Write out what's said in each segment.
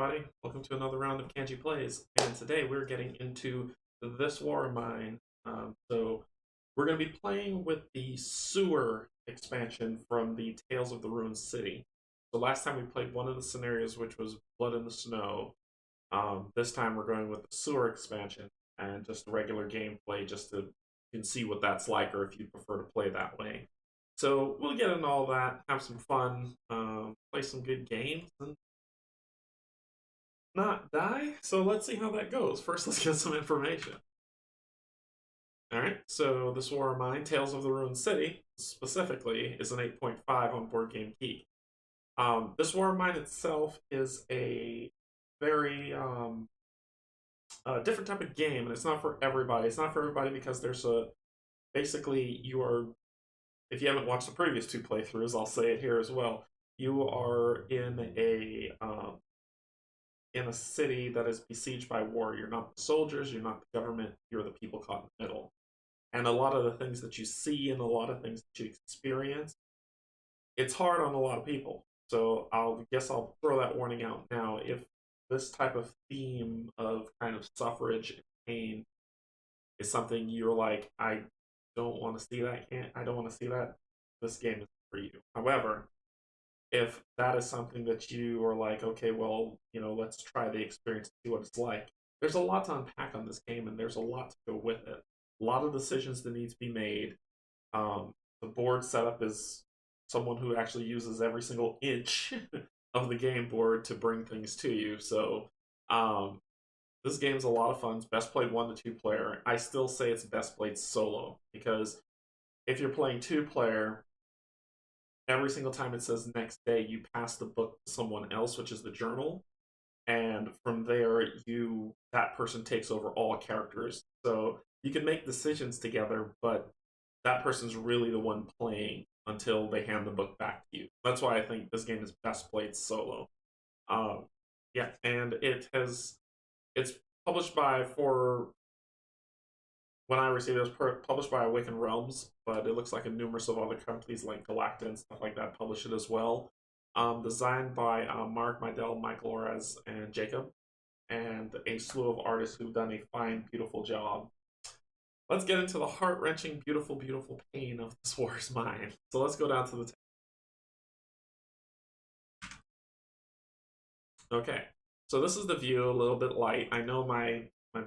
everybody. Welcome to another round of Canje Plays. And today we're getting into This War of Mine. So we're going to be playing with the sewer expansion from the Tales of the Ruined City. So last time we played one of the scenarios, which was Blood in the Snow. This time we're going with the sewer expansion and just regular gameplay, just to you can see what that's like, or if you prefer to play that way. So we'll get into all that, have some fun, play some good games, and not die. So let's see how that goes. First, let's get some information. Alright, so This War of Mine, Tales of the Ruined City, specifically, is an 8.5 on Board Game Geek. This War of Mine itself is a very different type of game, and it's not for everybody. It's not for everybody because there's a... Basically, you are... If you haven't watched the previous two playthroughs, I'll say it here as well. You are in a city that is besieged by war. You're not the soldiers, you're not the government, you're the people caught in the middle. And a lot of the things that you see and a lot of things that you experience, it's hard on a lot of people. So I'll throw that warning out now. If this type of theme of kind of suffrage and pain is something you're like, I don't want to see that, I don't want to see that, this game is for you. However, if that is something that you are like, okay, well, let's try the experience and see what it's like. There's a lot to unpack on this game, and there's a lot to go with it. A lot of decisions that need to be made. The board setup is someone who actually uses every single inch of the game board to bring things to you. So this game's a lot of fun. It's best played 1 to 2 player. I still say it's best played solo, because if you're playing 2-player, every single time it says next day, you pass the book to someone else, which is the journal. And from there, that person takes over all characters. So you can make decisions together, but that person's really the one playing until they hand the book back to you. That's why I think this game is best played solo. Yeah, and it's published by, when I received it, was published by Awakened Realms, but it looks like a numerous of other companies like Galacta and stuff like that publish it as well. Designed by Mark, Mydell, Michael Orez, and Jacob, and a slew of artists who've done a fine, beautiful job. Let's get into the heart-wrenching, beautiful, beautiful pain of This War is Mine. So let's go down to the Okay, so this is the view, a little bit light. I know my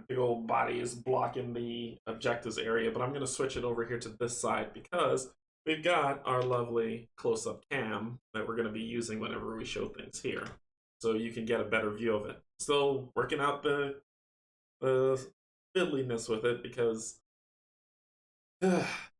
big old body is blocking the objectives area, but I'm going to switch it over here to this side because we've got our lovely close-up cam that we're going to be using whenever we show things here. So you can get a better view of it. Still working out the fiddliness with it because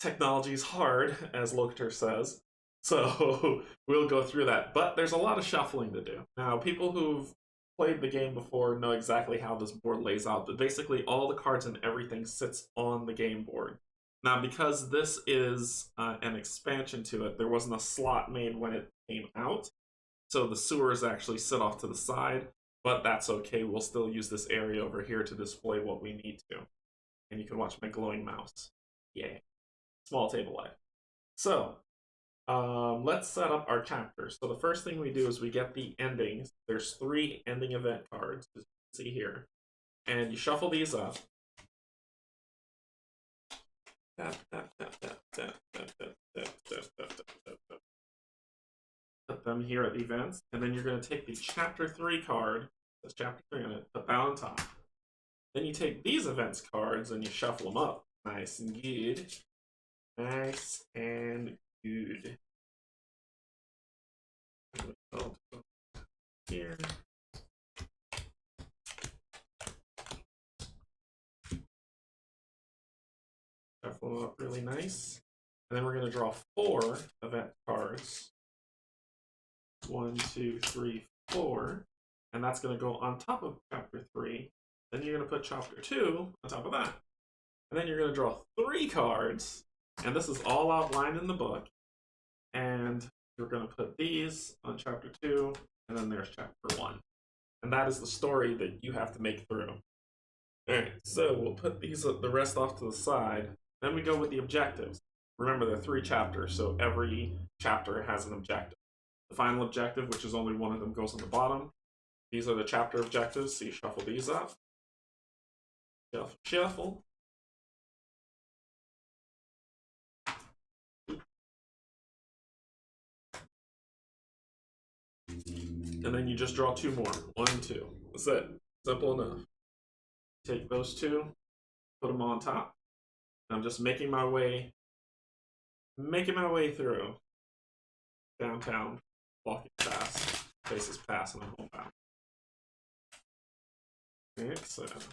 technology is hard, as Locator says. So we'll go through that. But there's a lot of shuffling to do. Now, people who've played the game before know exactly how this board lays out. But basically, all the cards and everything sits on the game board. Now, because this is an expansion to it, there wasn't a slot made when it came out. So the sewers actually sit off to the side. But that's okay. We'll still use this area over here to display what we need to. And you can watch my glowing mouse. Yay. Small table life. So let's set up our chapters. So the first thing we do is we get the endings. There's 3 ending event cards, as you can see here. And you shuffle these up. Tap, tap, tap, tap, tap, tap, tap, tap, tap, tap, tap, tap. Put them here at the events. And then you're going to take the Chapter 3 card. That's Chapter 3 on it. Put that on top. Then you take these events cards and you shuffle them up. Nice and good. Nice and good. Here. Shuffle them up really nice. And then we're going to draw 4 event cards. 1, 2, 3, 4. And that's going to go on top of Chapter 3. Then you're going to put Chapter 2 on top of that. And then you're going to draw 3 cards. And this is all outlined in the book. And you're going to put these on Chapter 2. And then there's Chapter 1. And that is the story that you have to make through. Alright, so we'll put the rest off to the side. Then we go with the objectives. Remember, there are 3 chapters, so every chapter has an objective. The final objective, which is only one of them, goes on the bottom. These are the chapter objectives, so you shuffle these up. Shuffle, shuffle. And then you just draw 2 more. 1 and 2. That's it. Simple enough. Take those 2, put them on top. I'm just making my way through downtown, walking fast, faces pass, and I'm homebound. Excellent.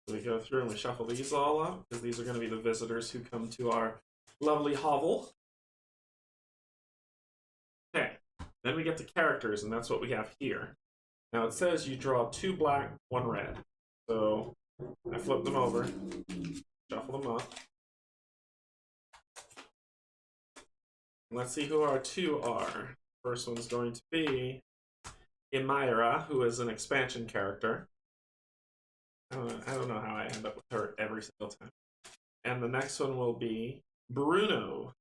So we go through and we shuffle these all up, because these are going to be the visitors who come to our lovely hovel. Okay, then we get to characters, and that's what we have here. Now it says you draw 2 black, 1 red. So I flip them over, shuffle them up. Let's see who our 2 are. First one's going to be Imira, who is an expansion character. I don't know how I end up with her every single time. And the next one will be Bruno,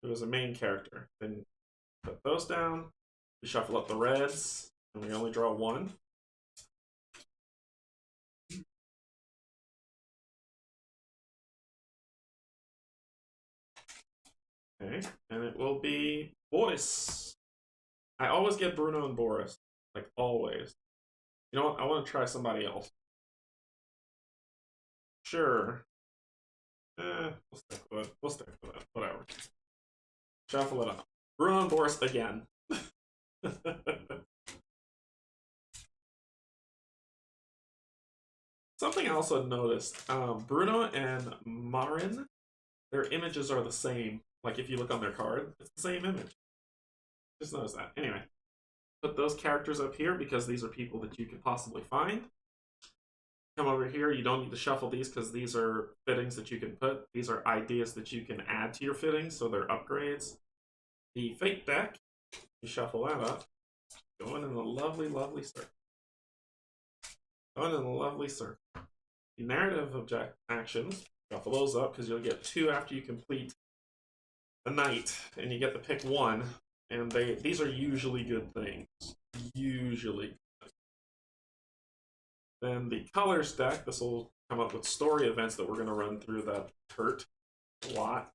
who is a main character. Then put those down. We shuffle up the reds, and we only draw 1. Okay, and it will be Boris. I always get Bruno and Boris, like always. You know what? I want to try somebody else. Sure. We'll stick with it. We'll stick with it. Whatever. Shuffle it up. Bruno and Boris again. Something else I noticed. Bruno and Marin, their images are the same. Like if you look on their card, it's the same image. Just notice that. Anyway, put those characters up here because these are people that you could possibly find. Come over here. You don't need to shuffle these because these are fittings that you can put. These are ideas that you can add to your fittings, so they're upgrades. The fate deck, you shuffle that up. Going in a lovely, lovely circle. Going in a lovely circle. The narrative object actions, shuffle those up because you'll get 2 after you complete a night, and you get to pick 1. And these are usually good things. Usually. Then the colors deck, this will come up with story events that we're going to run through that hurt a lot.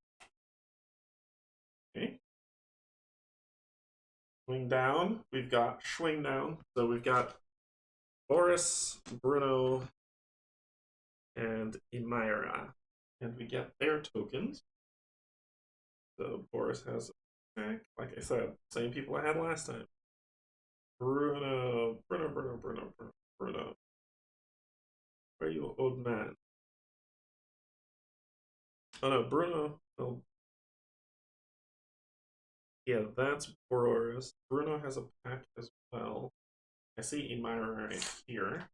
Okay. Swing down, we've got swing down. So we've got Boris, Bruno, and Imira. And we get their tokens. So Boris has, like I said, same people I had last time. Bruno. Where are you, old man? Oh no, Bruno. Oh. Yeah, that's Boris. Bruno has a pack as well. I see Imira right here.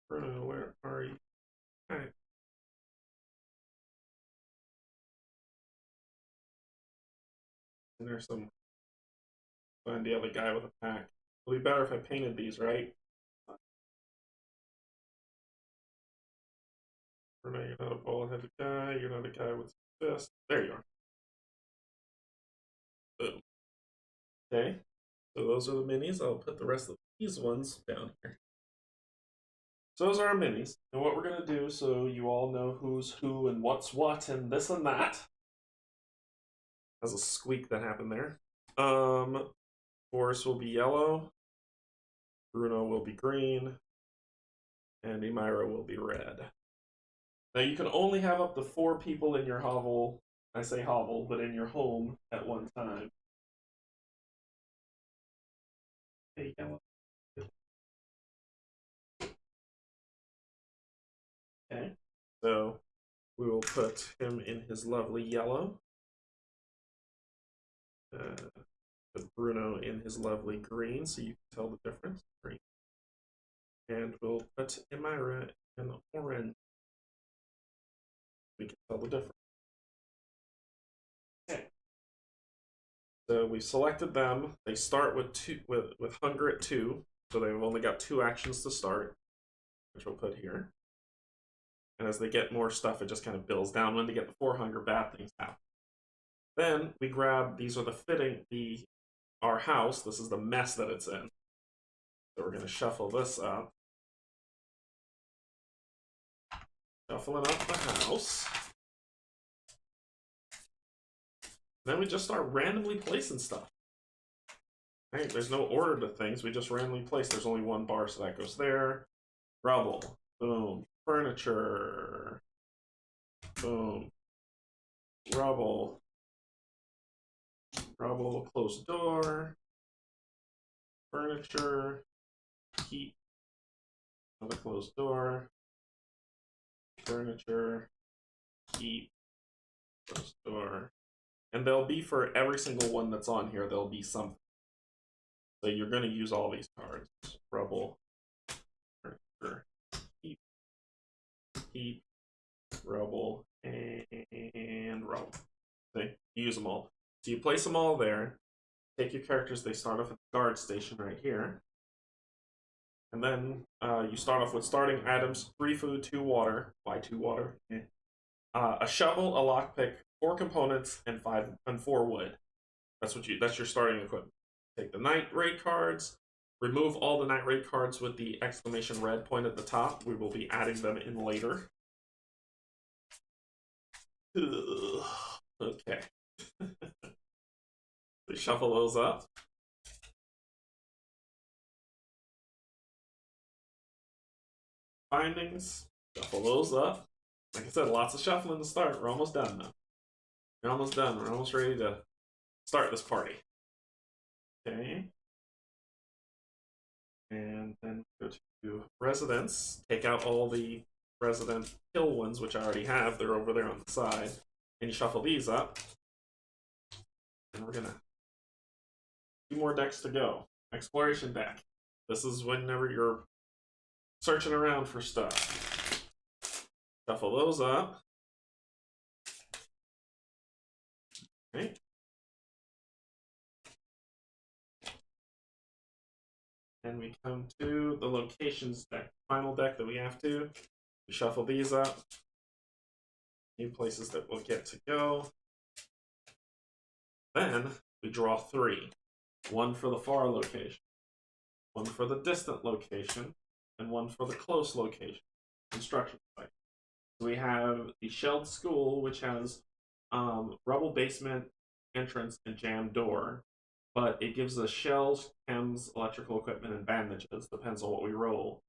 Bruno, where are you? Okay. And there's some. Find the other guy with a pack. It'll be better if I painted these, right? Bruno, you're not a bald-headed guy. You're not a guy with a fist. There you are. Boom. Okay. So those are the minis. I'll put the rest of these ones down here. So those are our minis. And what we're going to do, so you all know who's who and what's what and this and that. That's a squeak that happened there. Boris will be yellow. Bruno will be green. And Imira will be red. Now you can only have up to 4 people in your hovel. I say hovel, but in your home at one time. Hey, yellow. Okay, so we will put him in his lovely yellow. Put Bruno in his lovely green, so you can tell the difference. Green. And we'll put Imira in orange. We can tell the difference. Okay. So we selected them. They start with hunger at 2, so they've only got 2 actions to start, which we'll put here. And as they get more stuff, it just kind of builds down. When they get the 4 hunger, bad things happen. Then we grab, these are the our house. This is the mess that it's in. So we're going to shuffle this up. Shuffling up the house. Then we just start randomly placing stuff. Right? There's no order to things. We just randomly place. There's only one bar, so that goes there. Rubble. Boom. Furniture. Boom. Rubble. Rubble. Close door. Furniture. Keep. Another closed door. Furniture. Keep. Closed door. And there'll be, for every single one that's on here, there'll be something. So you're going to use all these cards. Rubble, furniture, keep, rubble, and rubble. Okay, you use them all. So you place them all there. Take your characters. They start off at the guard station right here. And then you start off with starting items: 3 food, 2 water. Why 2 water? A shovel, a lockpick, 4 components, and 4 wood. That's your starting equipment. Take the night raid cards, remove all the night raid cards with the exclamation red point at the top. We will be adding them in later. Ugh. Okay. We shuffle those up. Findings, shuffle those up. Like I said, lots of shuffling to start. We're almost done now. We're almost done. We're almost ready to start this party. Okay. And then go to residents. Take out all the resident kill ones, which I already have. They're over there on the side. And you shuffle these up. And we're gonna 2 more decks to go. Exploration deck. This is whenever you're searching around for stuff. Shuffle those up. Okay. And we come to the locations deck, final deck that we have to. We shuffle these up. New places that we'll get to go. Then we draw 3. 1 for the far location, 1 for the distant location, and 1 for the close location. Construction site. So we have the shelled school, which has rubble basement, entrance, and jammed door. But it gives us shells, chems, electrical equipment, and bandages. Depends on what we roll.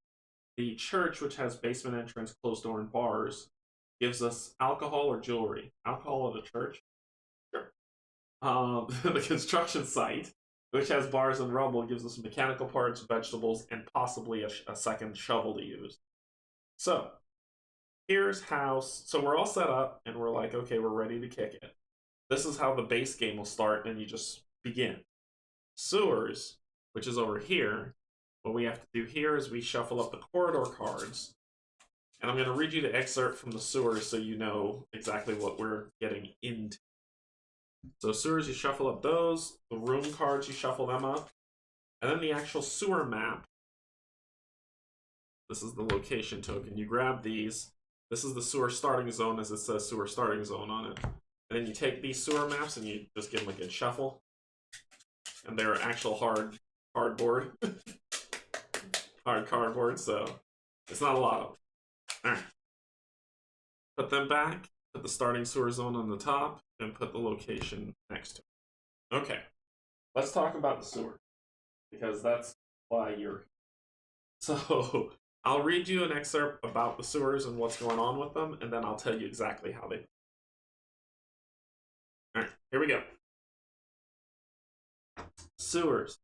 The church, which has basement entrance, closed door, and bars, gives us alcohol or jewelry. Alcohol at a church? Sure. The construction site, which has bars and rubble, gives us mechanical parts, vegetables, and possibly a second shovel to use. So, here's how... So we're all set up, and we're like, okay, we're ready to kick it. This is how the base game will start, and you just begin. Sewers, which is over here, what we have to do here is we shuffle up the corridor cards. And I'm going to read you the excerpt from the sewers so you know exactly what we're getting into. So sewers, you shuffle up those. The room cards, you shuffle them up. And then the actual sewer map. This is the location token. You grab these. This is the sewer starting zone, as it says sewer starting zone on it. And then you take these sewer maps and you just give them a good shuffle. And they're actual hard cardboard. Hard cardboard, so it's not a lot of them. Alright. Put them back, put the starting sewer zone on the top, and put the location next to it. Okay. Let's talk about the sewer. Because that's why you're here. So, I'll read you an excerpt about the sewers and what's going on with them, and then I'll tell you exactly how they... Alright, here we go. Sewers.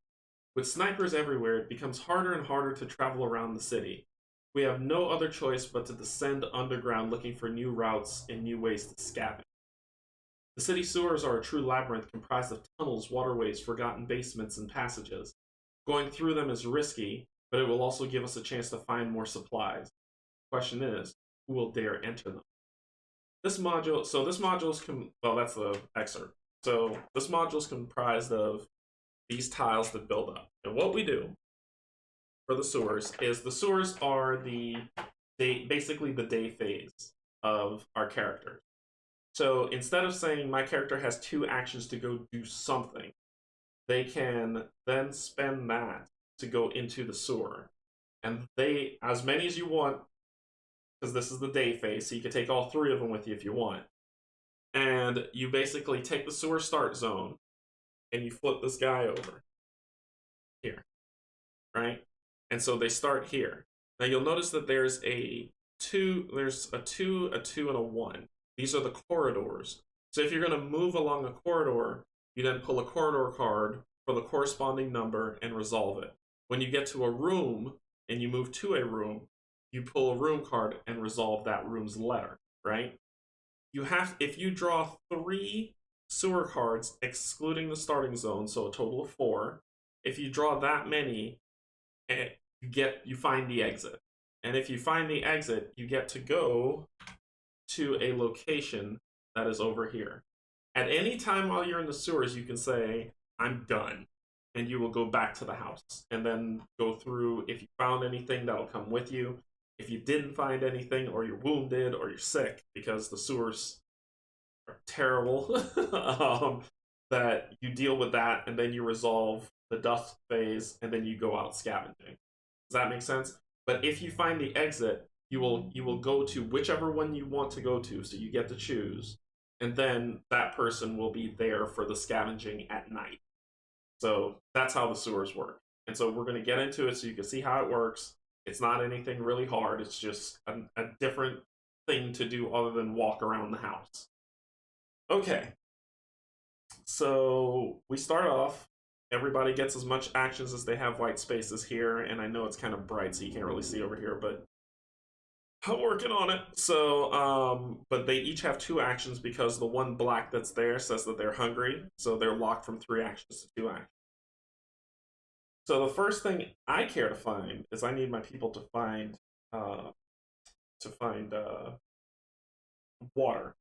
With snipers everywhere, it becomes harder and harder to travel around the city. We have no other choice but to descend underground looking for new routes and new ways to scavenge. The city sewers are a true labyrinth comprised of tunnels, waterways, forgotten basements, and passages. Going through them is risky, but it will also give us a chance to find more supplies. The question is, who will dare enter them? This module is, well, that's the excerpt. So this module is comprised of these tiles that build up. And what we do for the sewers is the sewers are basically the day phase of our characters. So instead of saying my character has 2 actions to go do something, they can then spend that to go into the sewer. And they, as many as you want, because this is the day phase, so you can take all 3 of them with you if you want. And you basically take the sewer start zone and you flip this guy over here, right? And so they start here. Now you'll notice that there's a 2, a 2, a 2, and a 1. These are the corridors. So if you're going to move along a corridor, you then pull a corridor card for the corresponding number and resolve it. When you get to a room and you move to a room, you pull a room card and resolve that room's letter, right? You have, if you draw 3 sewer cards excluding the starting zone, so a total of 4, if you draw that many, you find the exit. And if you find the exit, you get to go to a location that is over here. At any time while you're in the sewers, you can say, I'm done. And you will go back to the house and then go through. If you found anything, that'll come with you. If you didn't find anything, or you're wounded, or you're sick, because the sewers are terrible, that you deal with that, and then you resolve the dust phase, and then you go out scavenging. Does that make sense? But if you find the exit, you will go to whichever one you want to go to, so you get to choose, and then that person will be there for the scavenging at night. So that's how the sewers work. And so we're going to get into it so you can see how it works. It's not anything really hard. It's just a different thing to do other than walk around the house. Okay. So we start off. Everybody gets as much actions as they have white spaces here. And I know it's kind of bright, so you can't really see over here, but I'm working on it. So, but they each have 2 actions because the one black that's there says that they're hungry. So they're locked from 3 actions to 2 actions. So the first thing I care to find is I need my people to find water.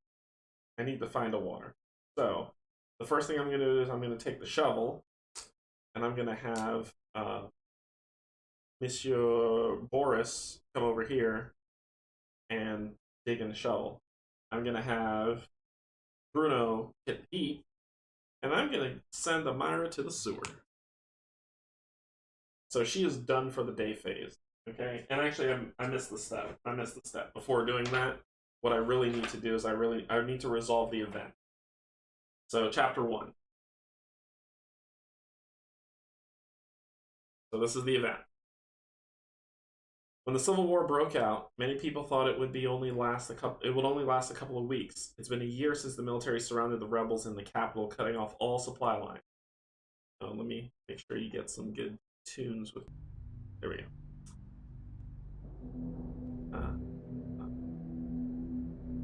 I need to find a water. So the first thing I'm going to do is I'm going to take the shovel, and I'm going to have Monsieur Boris come over here and dig in the shovel. I'm going to have Bruno hit heat, and I'm going to send Amira to the sewer. So she is done for the day phase. Okay, and actually I missed the step. Before doing that, what I really need to do is I need to resolve the event. So chapter 1. So this is the event. When the Civil War broke out, many people thought it would only last a couple of weeks. It's been a year since the military surrounded the rebels in the capital, cutting off all supply lines. Let me make sure you get some good tunes with. There we go.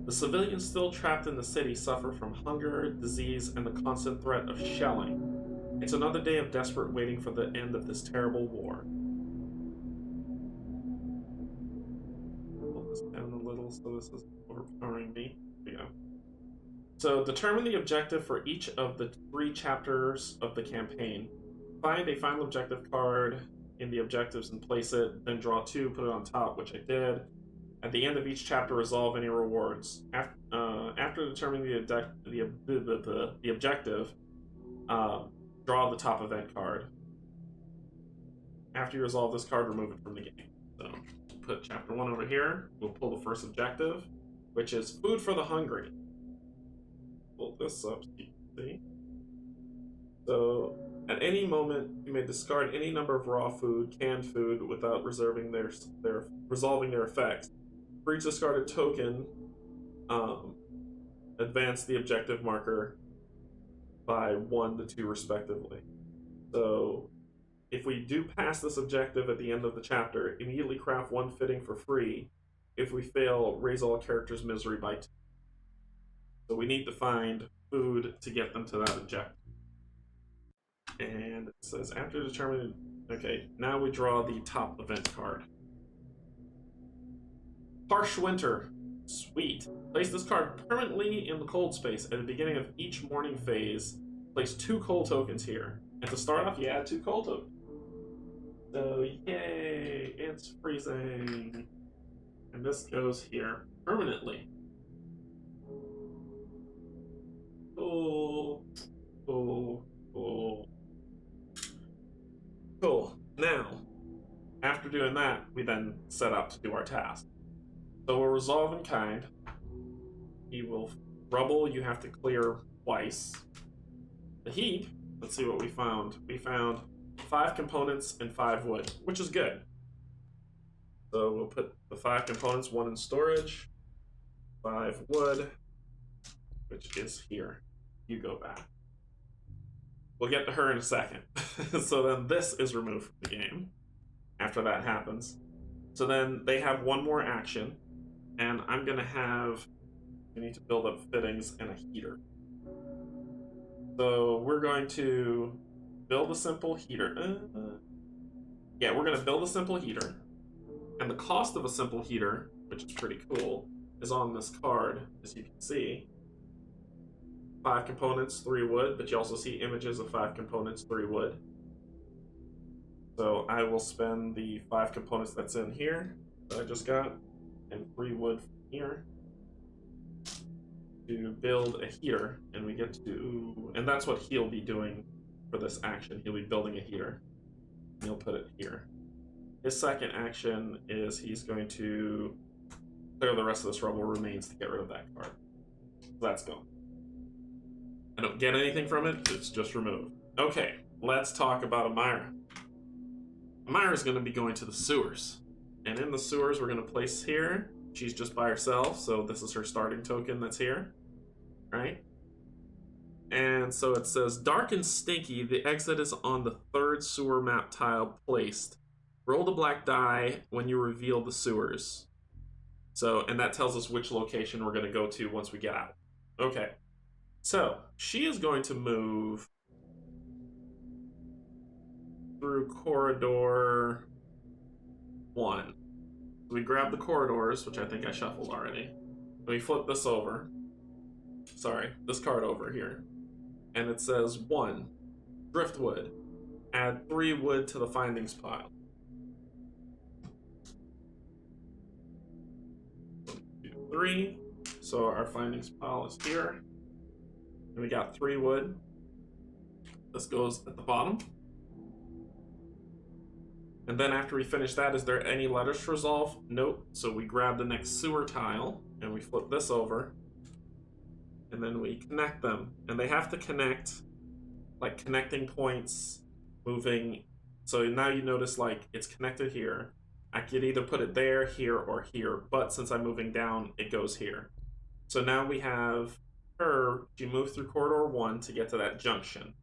The civilians still trapped in the city suffer from hunger, disease, and the constant threat of shelling. It's another day of desperate waiting for the end of this terrible war. Pull this down a little so this is overpowering me. There we go. So determine the objective for each of the 3 chapters of the campaign. Find a final objective card in the objectives and place it, then draw 2, put it on top, which I did. At the end of each chapter, resolve any rewards. After determining the objective, draw the top event card. After you resolve this card, remove it from the game. So put chapter 1 over here. We'll pull the first objective, which is food for the hungry. Pull this up so you can see. So at any moment, you may discard any number of raw food, canned food, without resolving their effects. For each discarded token, advance the objective marker by 1 to 2 respectively. So if we do pass this objective at the end of the chapter, immediately craft 1 fitting for free. If we fail, raise all characters' misery by 2. So we need to find food to get them to that objective. And it says after determining. Okay, now we draw the top event card. Harsh winter. Sweet. Place this card permanently in the cold space. At the beginning of each morning phase, place 2 cold tokens here. And to start off, you add 2 cold tokens. So, yay! It's freezing. And this goes here permanently. doing that, we then set out to do our task. So we'll resolve in kind. He will rubble, you have to clear twice. The heap, let's see what we found. We found 5 components and 5 wood, which is good. So we'll put the 5 components, 1 in storage, 5 wood, which is here. You go back. We'll get to her in a second. So then this is removed from the game after that happens. So then they have one more action, and I'm going to have... We need to build up fittings and a heater. So we're going to build a simple heater. Yeah, we're going to build a simple heater. And the cost of a simple heater, which is pretty cool, is on this card, as you can see. 5 components, 3 wood, but you also see images of 5 components, 3 wood. So I will spend the 5 components that's in here, that I just got, and 3 wood from here, to build a heater, and we get to... And that's what he'll be doing for this action. He'll be building a heater. He'll put it here. His second action is he's going to clear the rest of this rubble remains to get rid of that card. So that's gone. I don't get anything from it, it's just removed. Okay, let's talk about Amira. Amira's going to be going to the sewers. And in the sewers, we're going to place here. She's just by herself, so this is her starting token that's here. Right? And so it says, dark and stinky, the exit is on the 3rd sewer map tile placed. Roll the black die when you reveal the sewers. So, and that tells us which location we're going to go to once we get out. Okay. So, she is going to move through corridor 1. We grab the corridors, which I think I shuffled already. We flip this over. Sorry, this card over here. And it says 1, driftwood. Add 3 wood to the findings pile. 1, 2, 3. So our findings pile is here. And we got 3 wood. This goes at the bottom. And then after we finish that, is there any letters to resolve? Nope. So we grab the next sewer tile, and we flip this over. And then we connect them. And they have to connect, like connecting points, moving. So now you notice, like, it's connected here. I could either put it there, here, or here. But since I'm moving down, it goes here. So now we have her. She moved through corridor 1 to get to that junction.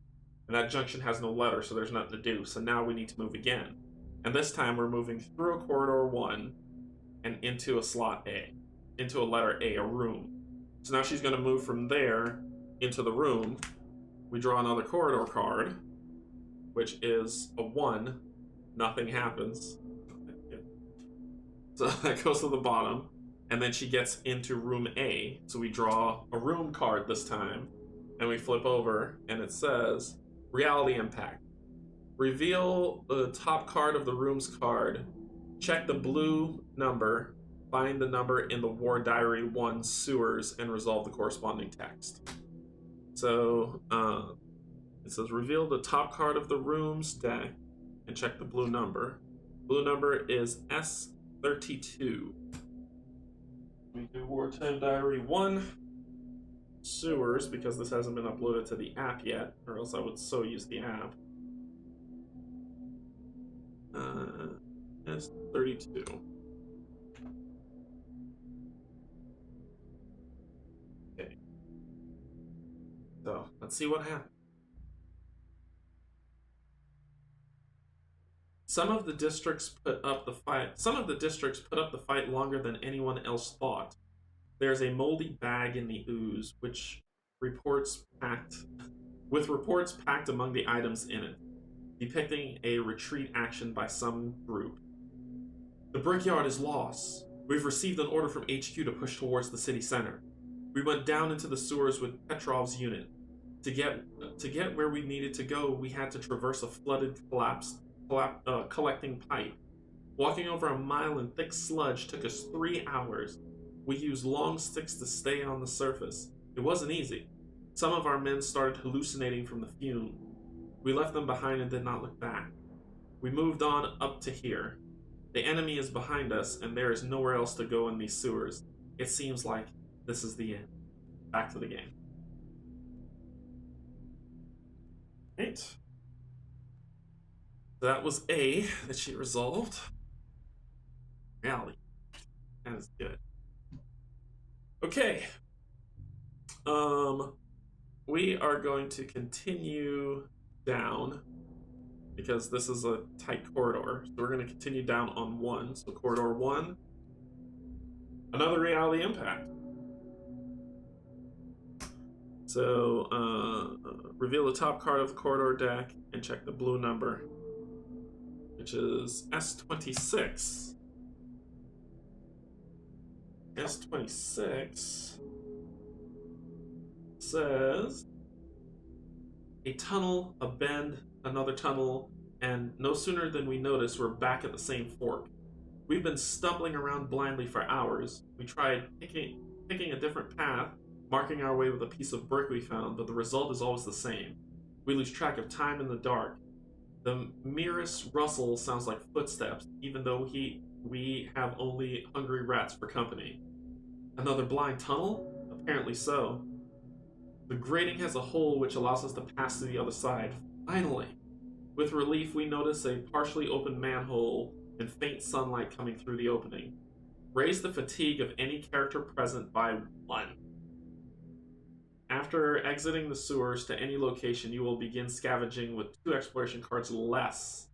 And that junction has no letter, so there's nothing to do. So now we need to move again. And this time we're moving through a corridor 1 and into a slot A, into a letter A, a room. So now she's going to move from there into the room. We draw another corridor card, which is a 1. Nothing happens. So that goes to the bottom. And then she gets into room A. So we draw a room card this time. And we flip over, and it says, Reality Impact. Reveal the top card of the room's card. Check the blue number. Find the number in the War Diary 1 sewers and resolve the corresponding text. So it says reveal the top card of the room's deck and check the blue number. Blue number is S32. We do Wartime Diary 1 sewers because this hasn't been uploaded to the app yet, or else I would so use the app. S32. Okay. So let's see what happens. Some of the districts put up the fight longer than anyone else thought. There's a moldy bag in the ooze, with reports packed among the items in it, depicting a retreat action by some group. The brickyard is lost. We've received an order from HQ to push towards the city center. We went down into the sewers with Petrov's unit. To get where we needed to go, we had to traverse a flooded, collecting pipe. Walking over a mile in thick sludge took us 3 hours. We used long sticks to stay on the surface. It wasn't easy. Some of our men started hallucinating from the fume. We left them behind and did not look back. We moved on up to here. The enemy is behind us, and there is nowhere else to go in these sewers. It seems like this is the end. Back to the game. Right. So that was A that she resolved. Reality. That is good. Okay. We are going to continue down because this is a tight corridor. So we're going to continue down on 1. So corridor 1, another reality impact. So reveal the top card of the corridor deck and check the blue number, which is S26. S26 says a tunnel, a bend, another tunnel, and no sooner than we notice, we're back at the same fork. We've been stumbling around blindly for hours. We tried picking a different path, marking our way with a piece of brick we found, but the result is always the same. We lose track of time in the dark. The merest rustle sounds like footsteps, even though we have only hungry rats for company. Another blind tunnel? Apparently so. The grating has a hole which allows us to pass to the other side. Finally! With relief, we notice a partially open manhole and faint sunlight coming through the opening. Raise the fatigue of any character present by 1. After exiting the sewers to any location, you will begin scavenging with 2 exploration cards less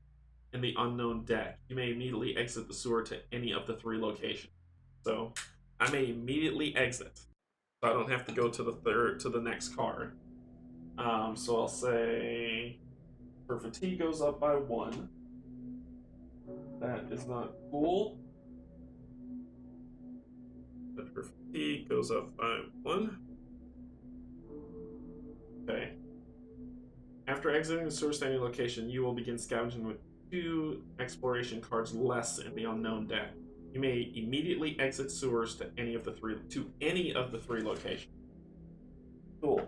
in the unknown deck. You may immediately exit the sewer to any of the 3 locations. So, I may immediately exit. So I don't have to go to the next card. So I'll say her fatigue goes up by 1. That is not cool. But her fatigue goes up by 1. Okay. After exiting the sewer standing location, you will begin scavenging with 2 exploration cards less in the unknown deck. You may immediately exit sewers to any of the 3 locations. Cool.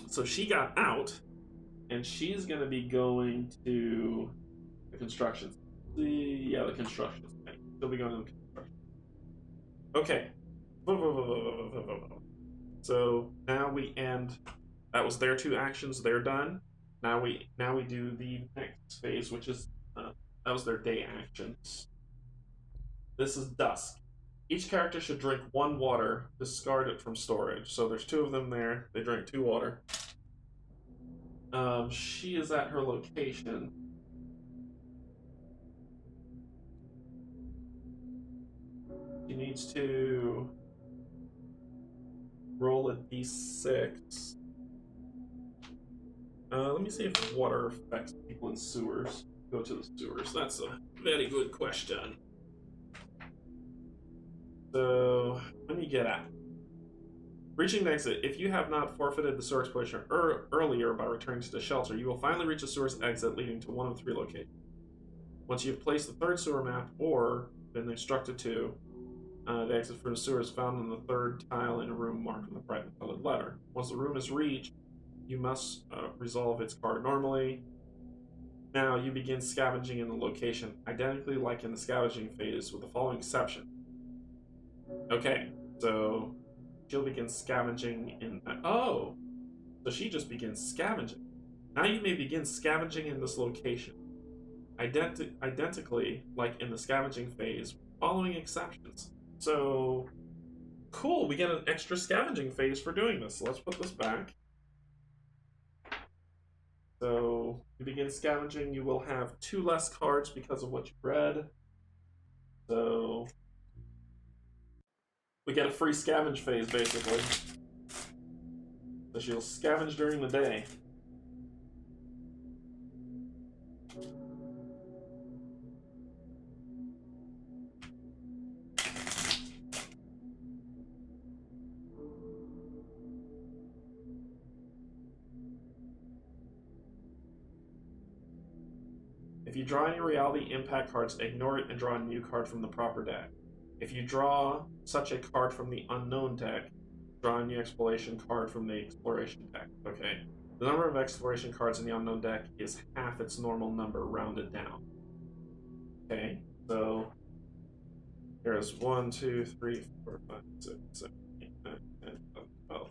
So she got out, and she's going to be going to the construction. The construction. She'll be going to the construction. Okay. So now we end. That was their 2 actions. They're done. Now we do the next phase, which is that was their day actions. This is dusk. Each character should drink 1 water, discard it from storage. So there's 2 of them there. They drink 2 water. She is at her location. She needs to roll a d6. Let me see if water affects people in sewers. Go to the sewers. That's a very good question. So, let me get at. Reaching the exit. If you have not forfeited the sewer exploration earlier by returning to the shelter, you will finally reach the sewer's exit leading to 1 of 3 locations. Once you've placed the 3rd sewer map or been instructed to, the exit from the sewer is found on the 3rd tile in a room marked with a brightly colored letter. Once the room is reached, you must resolve its card normally. Now you begin scavenging in the location, identically like in the scavenging phase, with the following exception. Okay, so she'll begin scavenging in... Oh! So she just begins scavenging. Now you may begin scavenging in this location, identically like in the scavenging phase, following exceptions. So, cool, we get an extra scavenging phase for doing this. So let's put this back. So, you begin scavenging, you will have 2 less cards because of what you read. So, we get a free scavenge phase, basically. So she'll scavenge during the day. If you draw any reality impact cards, ignore it and draw a new card from the proper deck. If you draw such a card from the unknown deck, draw a new exploration card from the exploration deck. Okay. The number of exploration cards in the unknown deck is half its normal number, rounded down. Okay. So there's 1, 2, 3, 4, 5, 6, 7, 8, 9, 10, 11, 12,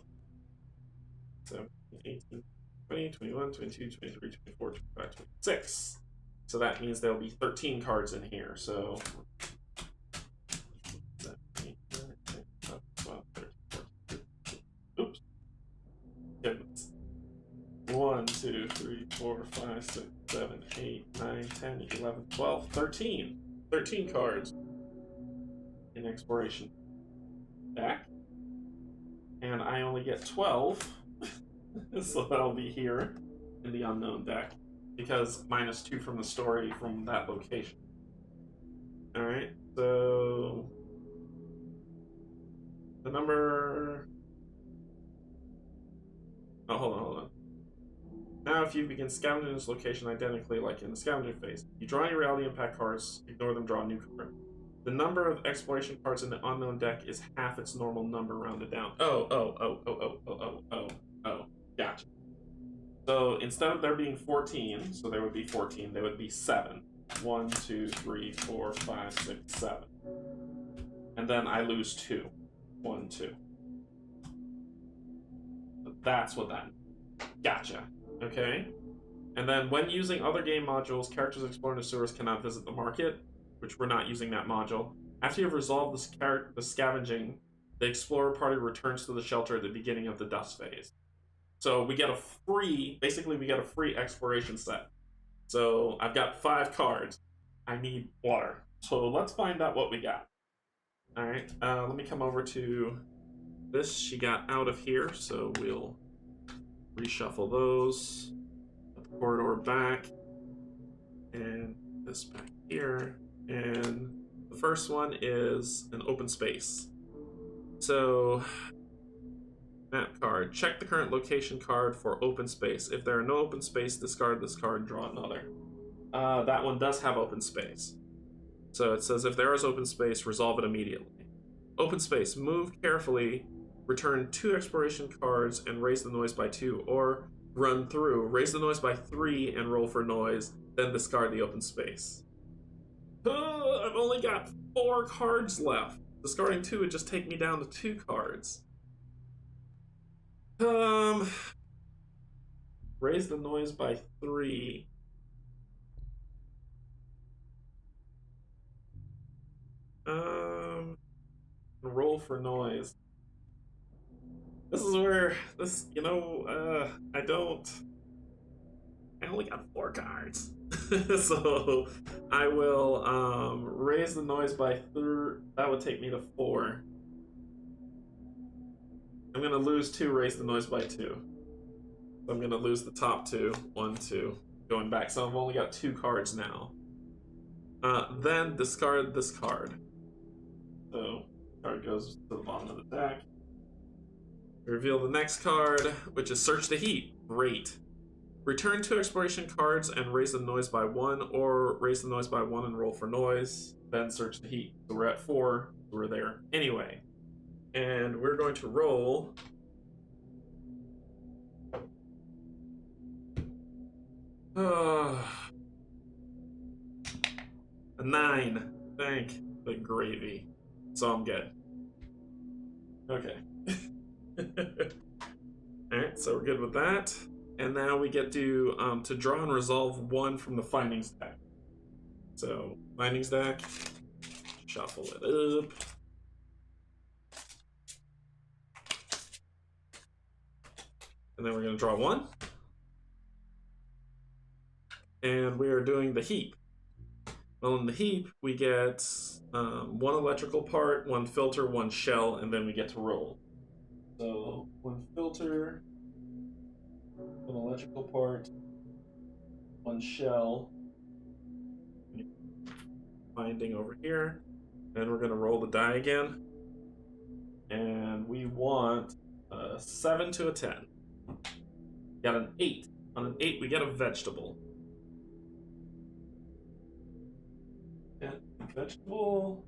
17, 18, 20, 21, 22, 23, 24, 25, 26. So that means there'll be 13 cards in here. So 7, 8, 9, 10, 11, 12, 13, 14, 15. Oops. Goodness. 1, 2, 3, 4, 5, 6, 7, 8, 9, 10, 11, 12, 13. 13 cards in exploration deck. And I only get 12. So that'll be here in the unknown deck. Because -2 from the story from that location. Alright, so the number. Oh, hold on. Now, if you begin scavenging this location identically like in the scavenger phase, you draw your reality impact cards, ignore them, draw a new card. The number of exploration cards in the unknown deck is half its normal number rounded down. Oh. Gotcha. So instead of there being 14, so there would be 14, there would be 7. 1, 2, 3, 4, 5, 6, 7. And then I lose 2. 1, 2. So that's what that means. Gotcha. Okay. And then when using other game modules, characters exploring the sewers cannot visit the market, which we're not using that module. After you've resolved the scavenging, the explorer party returns to the shelter at the beginning of the dust phase. So we get a free exploration set. So I've got 5 cards. I need water. So let's find out what we got. All right, let me come over to this. She got out of here, so we'll reshuffle those. Put the corridor back, and this back here. And the first one is an open space. So map card. Check the current location card for open space. If there are no open space, discard this card and draw another. That one does have open space. So it says if there is open space, resolve it immediately. Open space. Move carefully. Return 2 exploration cards and raise the noise by 2. Or run through. Raise the noise by 3 and roll for noise. Then discard the open space. I've only got 4 cards left. Discarding 2 would just take me down to 2 cards. Raise the noise by 3. Roll for noise. This is where this, I only got 4 cards. So I will raise the noise by 3. That would take me to 4. I'm gonna lose 2, raise the noise by 2. So I'm gonna lose the top 2. 1, 2. Going back. So I've only got 2 cards now. Then discard this card. So card goes to the bottom of the deck. Reveal the next card, which is Search the Heat. Great. Return 2 exploration cards and raise the noise by 1, or raise the noise by 1 and roll for noise. Then search the heat. So we're at 4. So we're there anyway. And we're going to roll. A 9. Thank the gravy. So I'm good. Okay. Alright, so we're good with that. And now we get to draw and resolve 1 from the findings deck. So, findings deck. Shuffle it up. And then we're going to draw 1. And we are doing the heap. Well, in the heap, we get 1 electrical part, 1 filter, 1 shell, and then we get to roll. So, 1 filter, 1 electrical part, 1 shell, finding over here. Then we're going to roll the die again. And we want a 7 to a 10. Got an 8. On an 8, we get a vegetable. Yeah, vegetable.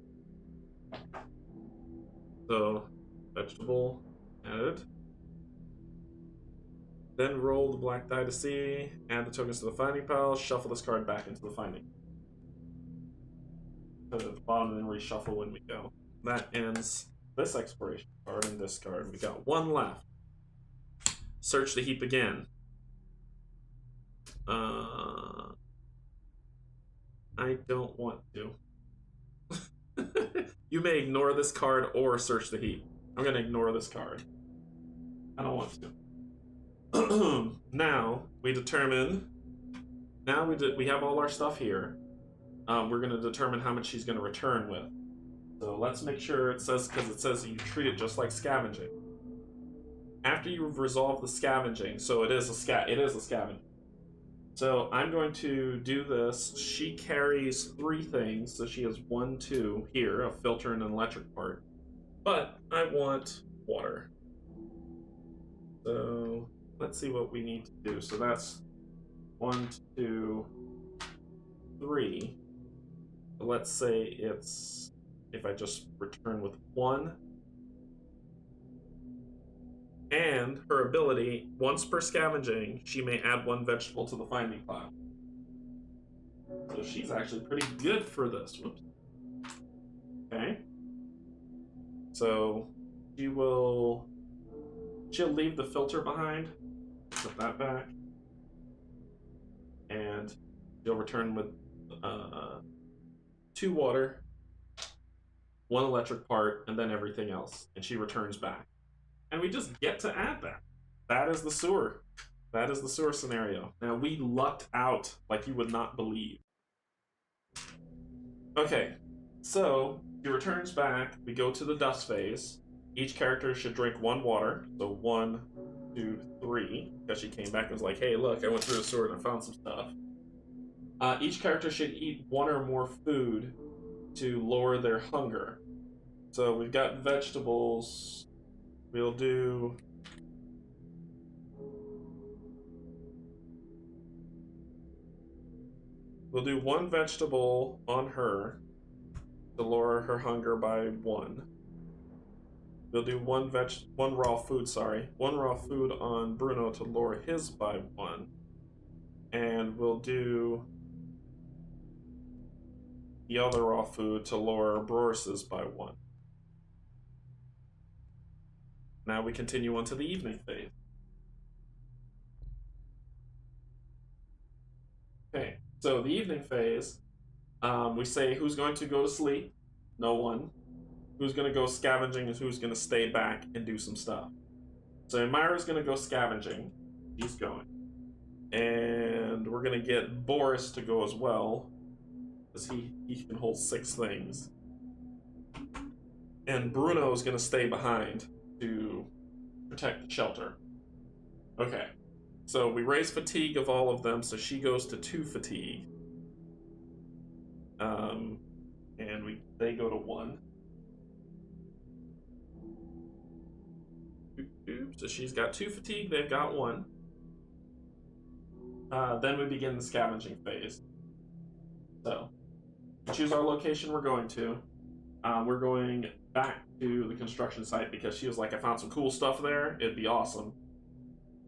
So, vegetable added. Then roll the black die to see, add the tokens to the finding pile, shuffle this card back into the finding. to the bottom and reshuffle when we go. That ends this exploration card and this card. We got one left. Search the heap again. I don't want to. You may ignore this card or search the heap. I'm going to ignore this card. I don't want to. Now we determine. Now we have all our stuff here. We're going to determine how much she's going to return with. So let's make sure it says, because it says you treat it just like scavenging. After you've resolved the scavenging, so it is a scavenging. So I'm going to do this. She carries 3 things, so she has 1, 2 here, a filter and an electric part. But I want water. So let's see what we need to do. So that's 1, 2, 3. So let's say it's, if I just return with 1. And her ability, once per scavenging, she may add 1 vegetable to the finding pile. So she's actually pretty good for this. Whoops. Okay. So she'll leave the filter behind. Put that back. And she'll return with 2 water, 1 electric part, and then everything else. And she returns back. And we just get to add that. That is the sewer. That is the sewer scenario. Now, we lucked out like you would not believe. Okay, so he returns back. We go to the dust phase. Each character should drink 1 water. So 1, 2, 3. Because she came back and was like, hey, look, I went through the sewer and I found some stuff. Each character should eat 1 or more food to lower their hunger. So we've got vegetables. We'll do We'll do 1 vegetable on her to lower her hunger by 1. We'll do 1 raw food, 1 raw food on Bruno to lower his by 1. And we'll do the other raw food to lower Boris's by 1. Now we continue on to the evening phase. Okay, so the evening phase, we say who's going to go to sleep? No one. Who's going to go scavenging and who's going to stay back and do some stuff. So Myra's going to go scavenging. He's going. And we're going to get Boris to go as well, because he can hold 6 things. And Bruno's going to stay behind to protect the shelter. Okay. So we raise fatigue of all of them, so she goes to 2 fatigue. And they go to 1. So she's got 2 fatigue, they've got 1. Then we begin the scavenging phase. So, we choose our location we're going to. We're going back to the construction site because she was like, I found some cool stuff there, it'd be awesome.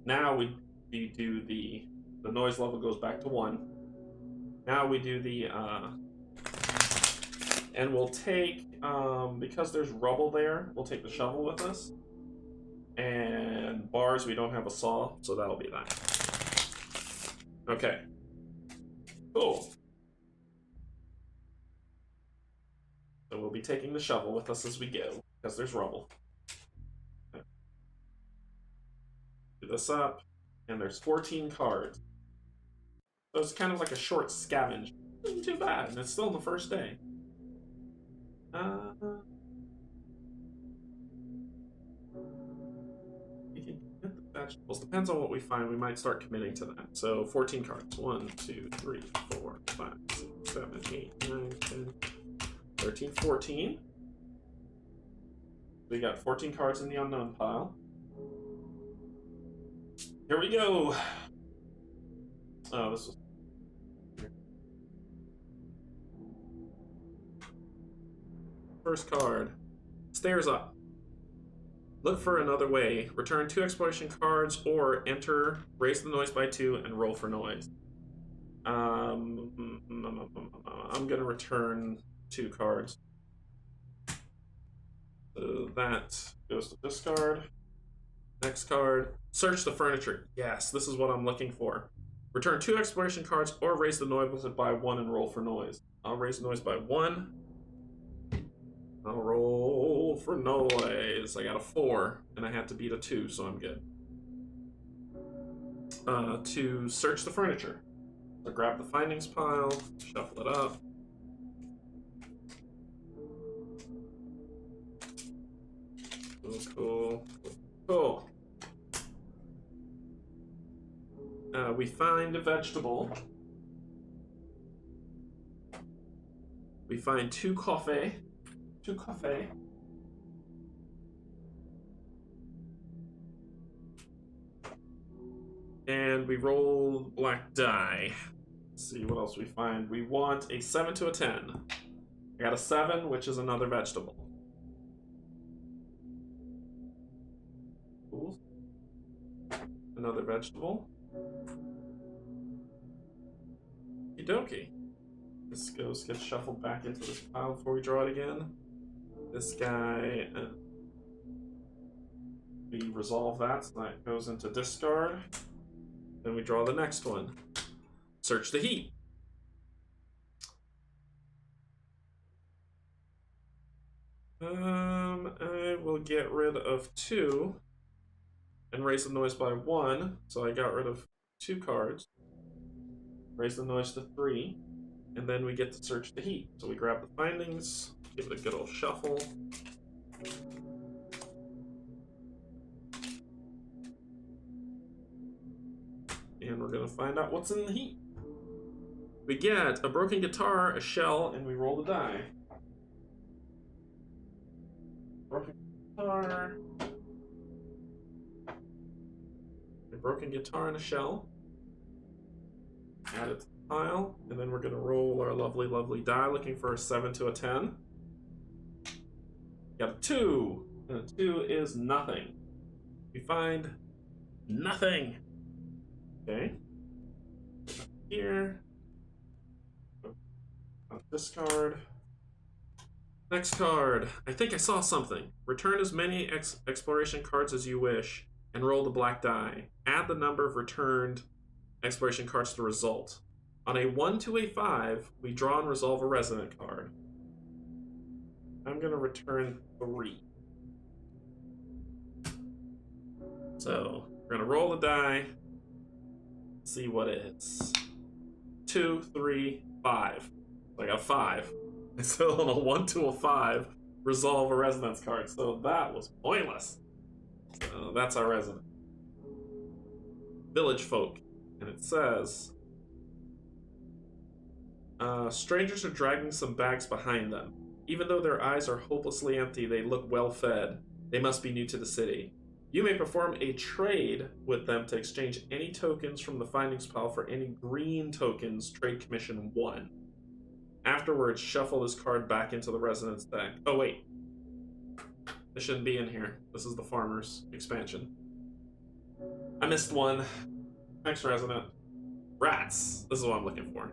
Now we do the noise level goes back to 1. Now we do the, and we'll take, because there's rubble there, we'll take the shovel with us. And bars, we don't have a saw, so that'll be that. Okay. Cool. So we'll be taking the shovel with us as we go, because there's rubble. Okay. Do this up, and there's 14 cards. So it's kind of like a short scavenge. Isn't too bad, and it's still on the first day. We can get the vegetables. Depends on what we find. We might start committing to that. So 14 cards. 1, 2, 3, 4, 5, 6, 7, 8, 9, 10, 13, 14. We got 14 cards in the unknown pile. Here we go. Oh, this was... First card. Stairs up. Look for another way. Return 2 exploration cards or enter, raise the noise by 2, and roll for noise. I'm going to return 2 cards. So that goes to discard. Next card, search the furniture. Yes, this is what I'm looking for. Return 2 exploration cards or raise the noise by 1 and roll for noise. I'll raise the noise by 1. I'll roll for noise. I got a 4, and I had to beat a 2, so I'm good. To search the furniture. So grab the findings pile, shuffle it up. Cool. We find a vegetable. We find 2 coffee. 2 coffee. And we roll black die. Let's see what else we find. We want a 7 to a 10. I got a 7, which is another vegetable. Cool. Another vegetable. Okie. This gets shuffled back into this pile before we draw it again. This guy, we resolve that, so that goes into discard. Then we draw the next one. Search the heat. I will get rid of 2 and raise the noise by 1. So I got rid of 2 cards. Raise the noise to 3. And then we get to search the heat. So we grab the findings, give it a good old shuffle. And we're going to find out what's in the heat. We get a broken guitar, a shell, and we roll the die. Broken guitar. A broken guitar and a shell. Add it to the pile. And then we're going to roll our lovely, lovely die, looking for a 7 to a 10. Got a 2. And a 2 is nothing. We find nothing. Okay. Here. Discard. Next card. I think I saw something. Return as many exploration cards as you wish and roll the black die. Add the number of returned exploration cards to the result. On a 1 to a 5, we draw and resolve a resident card. I'm going to return 3. So, we're going to roll the die. See what it is. 2, 3, 5. I got 5. And so on a 1 to a 5, resolve a resonance card. So that was pointless. So that's our resident. Village folk. And it says, strangers are dragging some bags behind them. Even though their eyes are hopelessly empty, they look well fed. They must be new to the city. You may perform a trade with them to exchange any tokens from the findings pile for any green tokens, trade commission 1. Afterwards, shuffle this card back into the residence deck. Oh, wait. This shouldn't be in here. This is the farmer's expansion. I missed one. Next resident. Rats. This is what I'm looking for.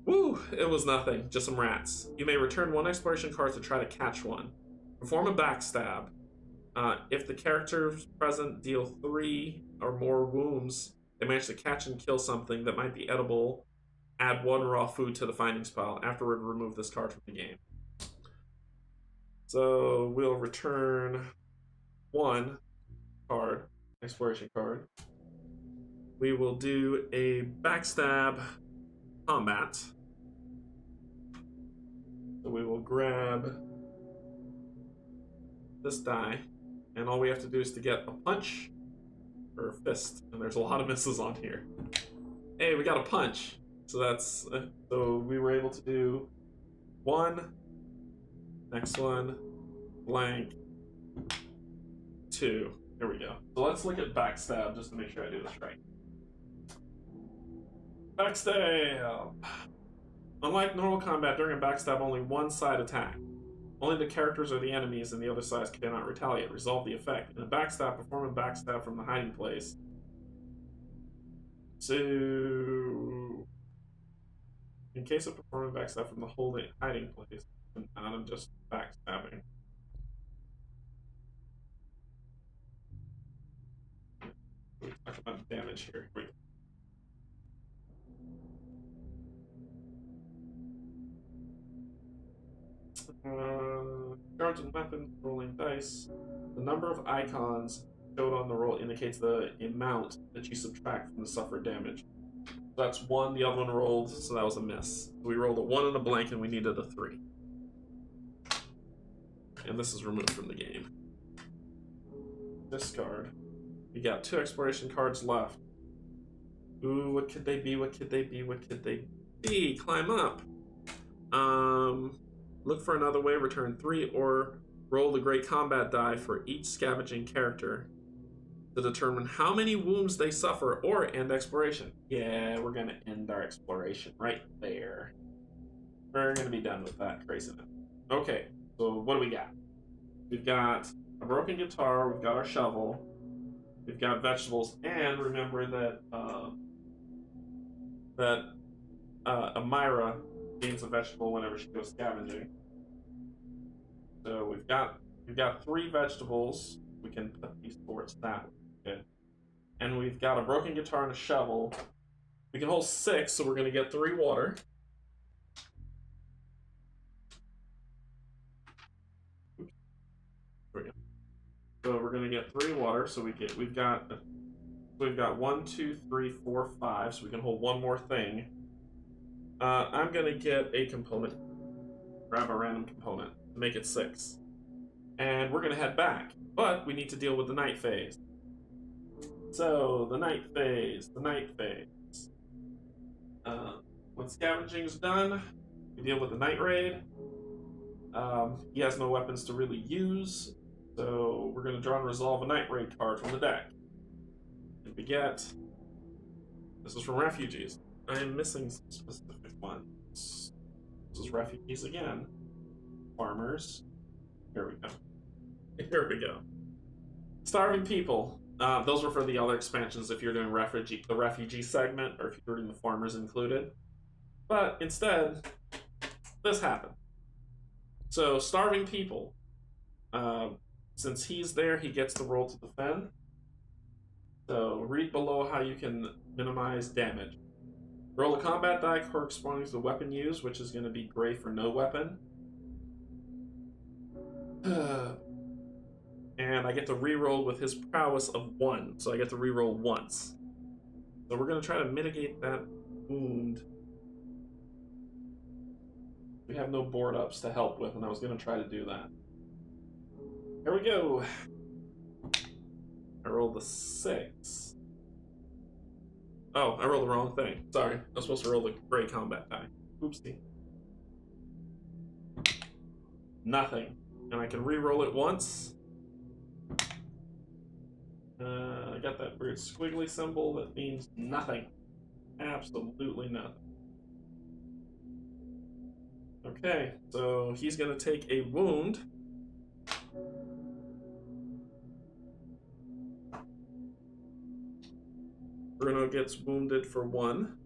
Woo! It was nothing. Just some rats. You may return 1 exploration card to try to catch one. Perform a backstab. If the characters present deal 3 or more wounds, they manage to catch and kill something that might be edible. Add 1 raw food to the findings pile. Afterward, remove this card from the game. So we'll return 1 card, exploration card. We will do a backstab combat. So we will grab this die, and all we have to do is to get a punch or a fist, and there's a lot of misses on here. Hey, we got a punch. So that's, so we were able to do 1, next one, blank, 2. There we go. So let's look at backstab just to make sure I do this right. Backstab. Unlike normal combat, during a backstab, only one side attack. Only the characters or the enemies and the other sides cannot retaliate. Resolve the effect. In a backstab, perform a backstab from the hiding place. So In case of performing backstab from the holding hiding place, and not I'm just backstabbing. We talk about damage here. Wait. Cards and weapons, rolling dice. The number of icons showed on the roll indicates the amount that you subtract from the suffered damage. So that's 1, the other one rolled, so that was a miss. So we rolled a 1 and a blank, and we needed a 3. And this is removed from the game. Discard. We got 2 exploration cards left. Ooh, what could they be? What could they be? What could they be? Climb up. Look for another way, return 3, or roll the great combat die for each scavenging character to determine how many wounds they suffer or end exploration. Yeah, we're going to end our exploration right there. We're going to be done with that craziness. Okay, so what do we got? We've got a broken guitar, we've got our shovel, we've got vegetables, and remember that Amira gains a vegetable whenever she goes scavenging. So we've got 3 vegetables. We can put these towards that way. Okay. And we've got a broken guitar and a shovel. We can hold 6, so we're going to get 3 water. Oops. There we go. So we're going to get 3 water. So we've got 1, 2, 3, 4, 5. So we can hold 1 more thing. I'm going to get a component. Grab a random component to make it 6. And we're going to head back. But we need to deal with the night phase. So, the night phase. When scavenging is done, we deal with the night raid. He has no weapons to really use. So, we're going to draw and resolve a night raid card from the deck. And we get... This is from refugees. I am missing some specific ones. This is refugees again. Farmers. Here we go. Here we go. Starving people. Those were for the other expansions if you're doing the refugee segment, or if you're doing the farmers included. But instead, this happened. So, starving people. Since he's there, he gets the roll to defend. So, read below how you can minimize damage. Roll a combat die corresponding to the weapon used, which is going to be gray for no weapon. And I get to reroll with his prowess of 1, so I get to reroll once. So we're going to try to mitigate that wound. We have no board ups to help with, and I was going to try to do that. Here we go. I rolled a 6. Oh, I rolled the wrong thing. Sorry, I was supposed to roll the gray combat die. Oopsie. Nothing. And I can re-roll it once. I got that weird squiggly symbol that means nothing. Absolutely nothing. Okay, so he's going to take a wound. Bruno gets wounded for 1.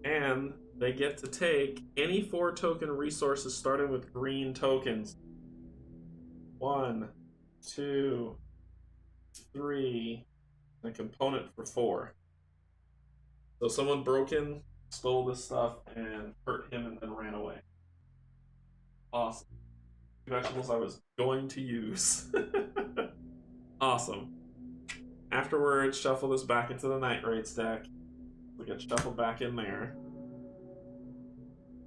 And they get to take any 4 token resources starting with green tokens. 1, 2, 3, and a component for 4. So someone broke in, stole this stuff, and hurt him and then ran away. Awesome. Vegetables I was going to use. Awesome. Afterwards, shuffle this back into the night raid stack. We get shuffled back in there.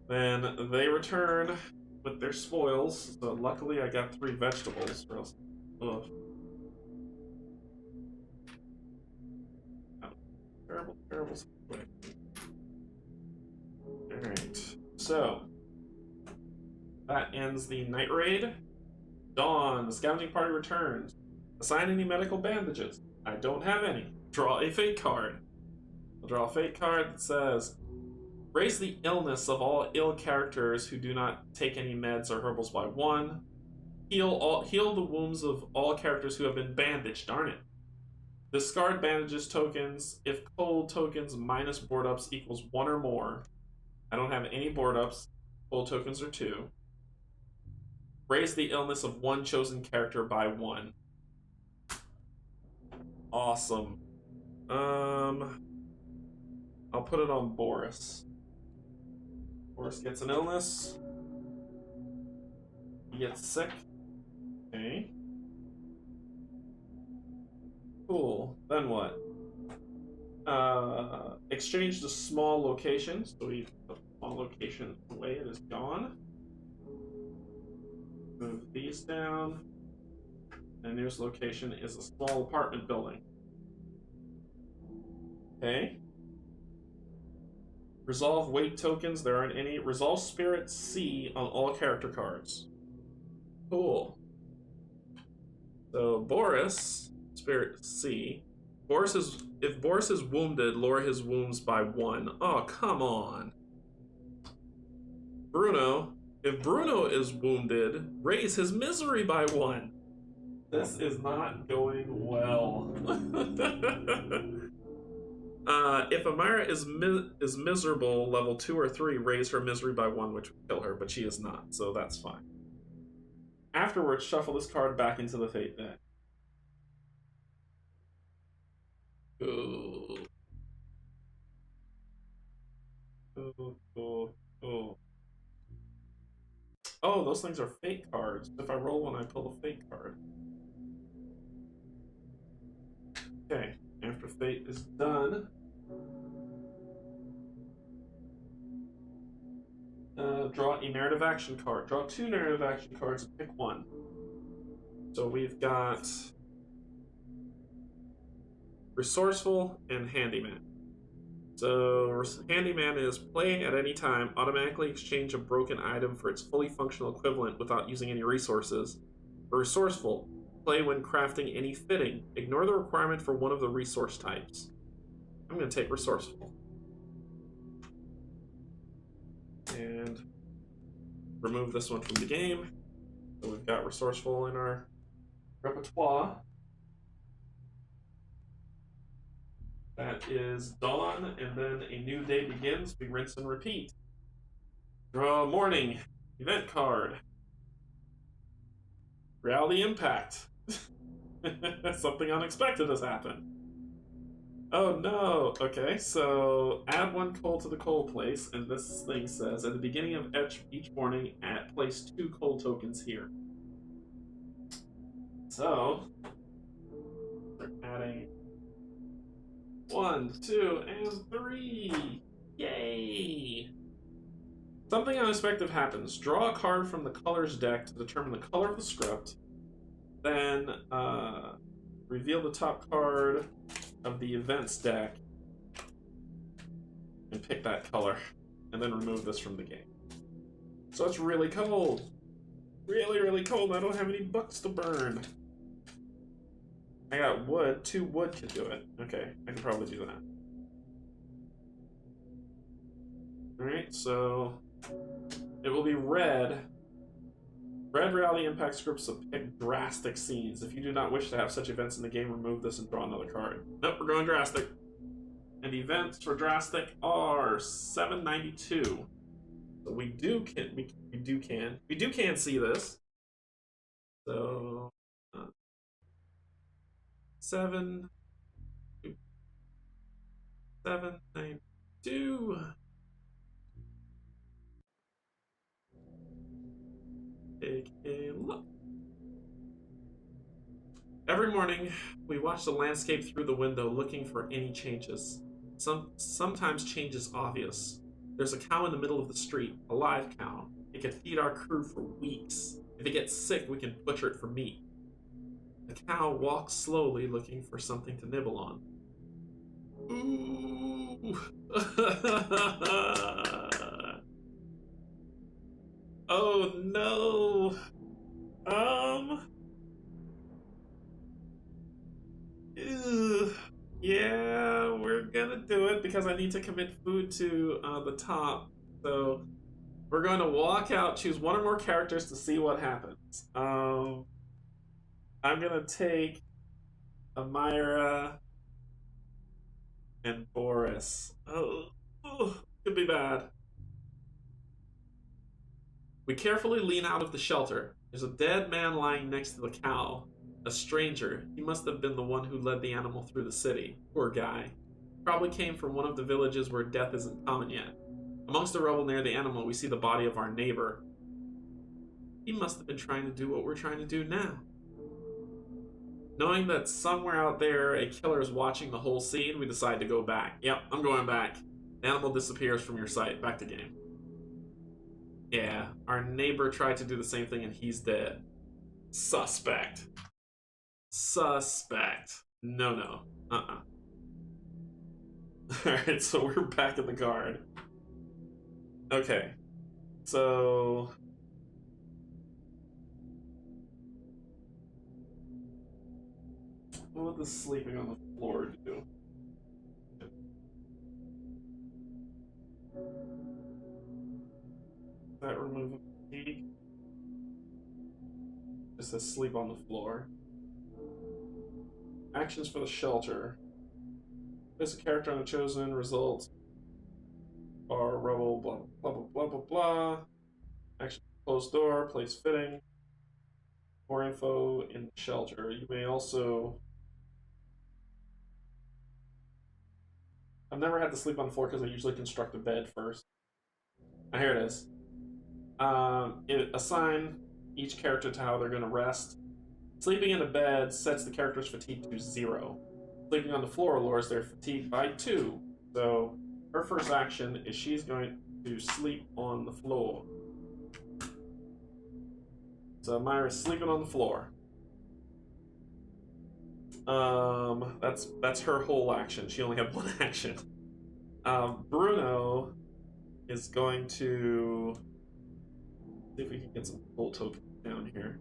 Then they return with their spoils. So luckily I got 3 vegetables. Or else, ugh. Terrible, terrible situation. Alright. So that ends the night raid. Dawn. The scavenging party returns. Assign any medical bandages. I don't have any. Draw a fate card. I'll draw a fate card that says, raise the illness of all ill characters who do not take any meds or herbals by 1. Heal the wounds of all characters who have been bandaged. Darn it. Discard bandages tokens if cold tokens minus board ups equals 1 or more. I don't have any board ups. Cold tokens are 2. Raise the illness of one chosen character by 1. Awesome. I'll put it on Boris. Boris gets an illness. He gets sick. Okay. Cool. Then what? Exchange the small location. So we put the small location away. It is gone. Move these down. And nearest location is a small apartment building. Okay. Resolve weight tokens. There aren't any. Resolve spirit C on all character cards. Cool. So Boris, spirit C. If Boris is wounded, lower his wounds by 1. Oh, come on. Bruno, if Bruno is wounded, raise his misery by 1. This is not going well. If Amira is miserable, level 2 or 3, raise her misery by 1, which would kill her, but she is not, so that's fine. Afterwards, shuffle this card back into the fate deck. Ooh. Oh, those things are fate cards. If I roll one, I pull a fate card. Okay, after fate is done, draw a narrative action card. Draw 2 narrative action cards and pick 1. So we've got Resourceful and Handyman. So Handyman is play at any time, automatically exchange a broken item for its fully functional equivalent without using any resources. For Resourceful, play when crafting any fitting. Ignore the requirement for one of the resource types. I'm going to take Resourceful. And remove this one from the game. So we've got Resourceful in our repertoire. That is dawn, and then a new day begins. We rinse and repeat. Draw morning. Event card. Reality impact. Something unexpected has happened. Oh no. Okay, so add 1 coal to the coal place, and this thing says at the beginning of each morning, place 2 coal tokens here. So we're adding 1, 2, and 3. Yay! Something unexpected happens. Draw a card from the colors deck to determine the color of the script. Then reveal the top card of the events deck and pick that color. And then remove this from the game. So it's really cold. Really, really cold. I don't have any books to burn. I got wood. 2 wood could do it. Okay, I can probably do that. Alright, so it will be red. Red reality impact scripts to pick drastic scenes. If you do not wish to have such events in the game, remove this and draw another card. Nope, we're going drastic. And events for drastic are 792. So we can see this. So 792. Take a look. Every morning, we watch the landscape through the window looking for any changes. Sometimes change is obvious. There's a cow in the middle of the street, a live cow. It can feed our crew for weeks. If it gets sick, we can butcher it for meat. The cow walks slowly, looking for something to nibble on. Ooh. Oh no. Ew. Yeah, we're gonna do it because I need to commit food to the top. So we're going to walk out, choose 1 or more characters to see what happens. I'm gonna take Amira and Boris. Could be bad. We carefully lean out of the shelter. There's a dead man lying next to the cow. A stranger. He must have been the one who led the animal through the city. Poor guy. Probably came from one of the villages where death isn't common yet. Amongst the rubble near the animal, we see the body of our neighbor. He must have been trying to do what we're trying to do now. Knowing that somewhere out there a killer is watching the whole scene, we decide to go back. Yep, I'm going back. The animal disappears from your sight. Back to game. Yeah, our neighbor tried to do the same thing and he's dead. Suspect. Suspect. No. Alright, so we're back in the guard. Okay. So... what would the sleeping on the floor do? That remove fatigue? Just says sleep on the floor. Actions for the shelter. Place a character on a chosen result. Bar, rubble, blah blah blah blah blah blah. Action closed door, place fitting. More info in the shelter. You may also... I've never had to sleep on the floor because I usually construct a bed first. Ah, here it is. Assign each character to how they're going to rest. Sleeping in a bed sets the character's fatigue to 0. Sleeping on the floor lowers their fatigue by 2. So her first action is she's going to sleep on the floor. So Myra's sleeping on the floor. That's her whole action. She only had one action. Bruno is going to see if we can get some gold tokens down here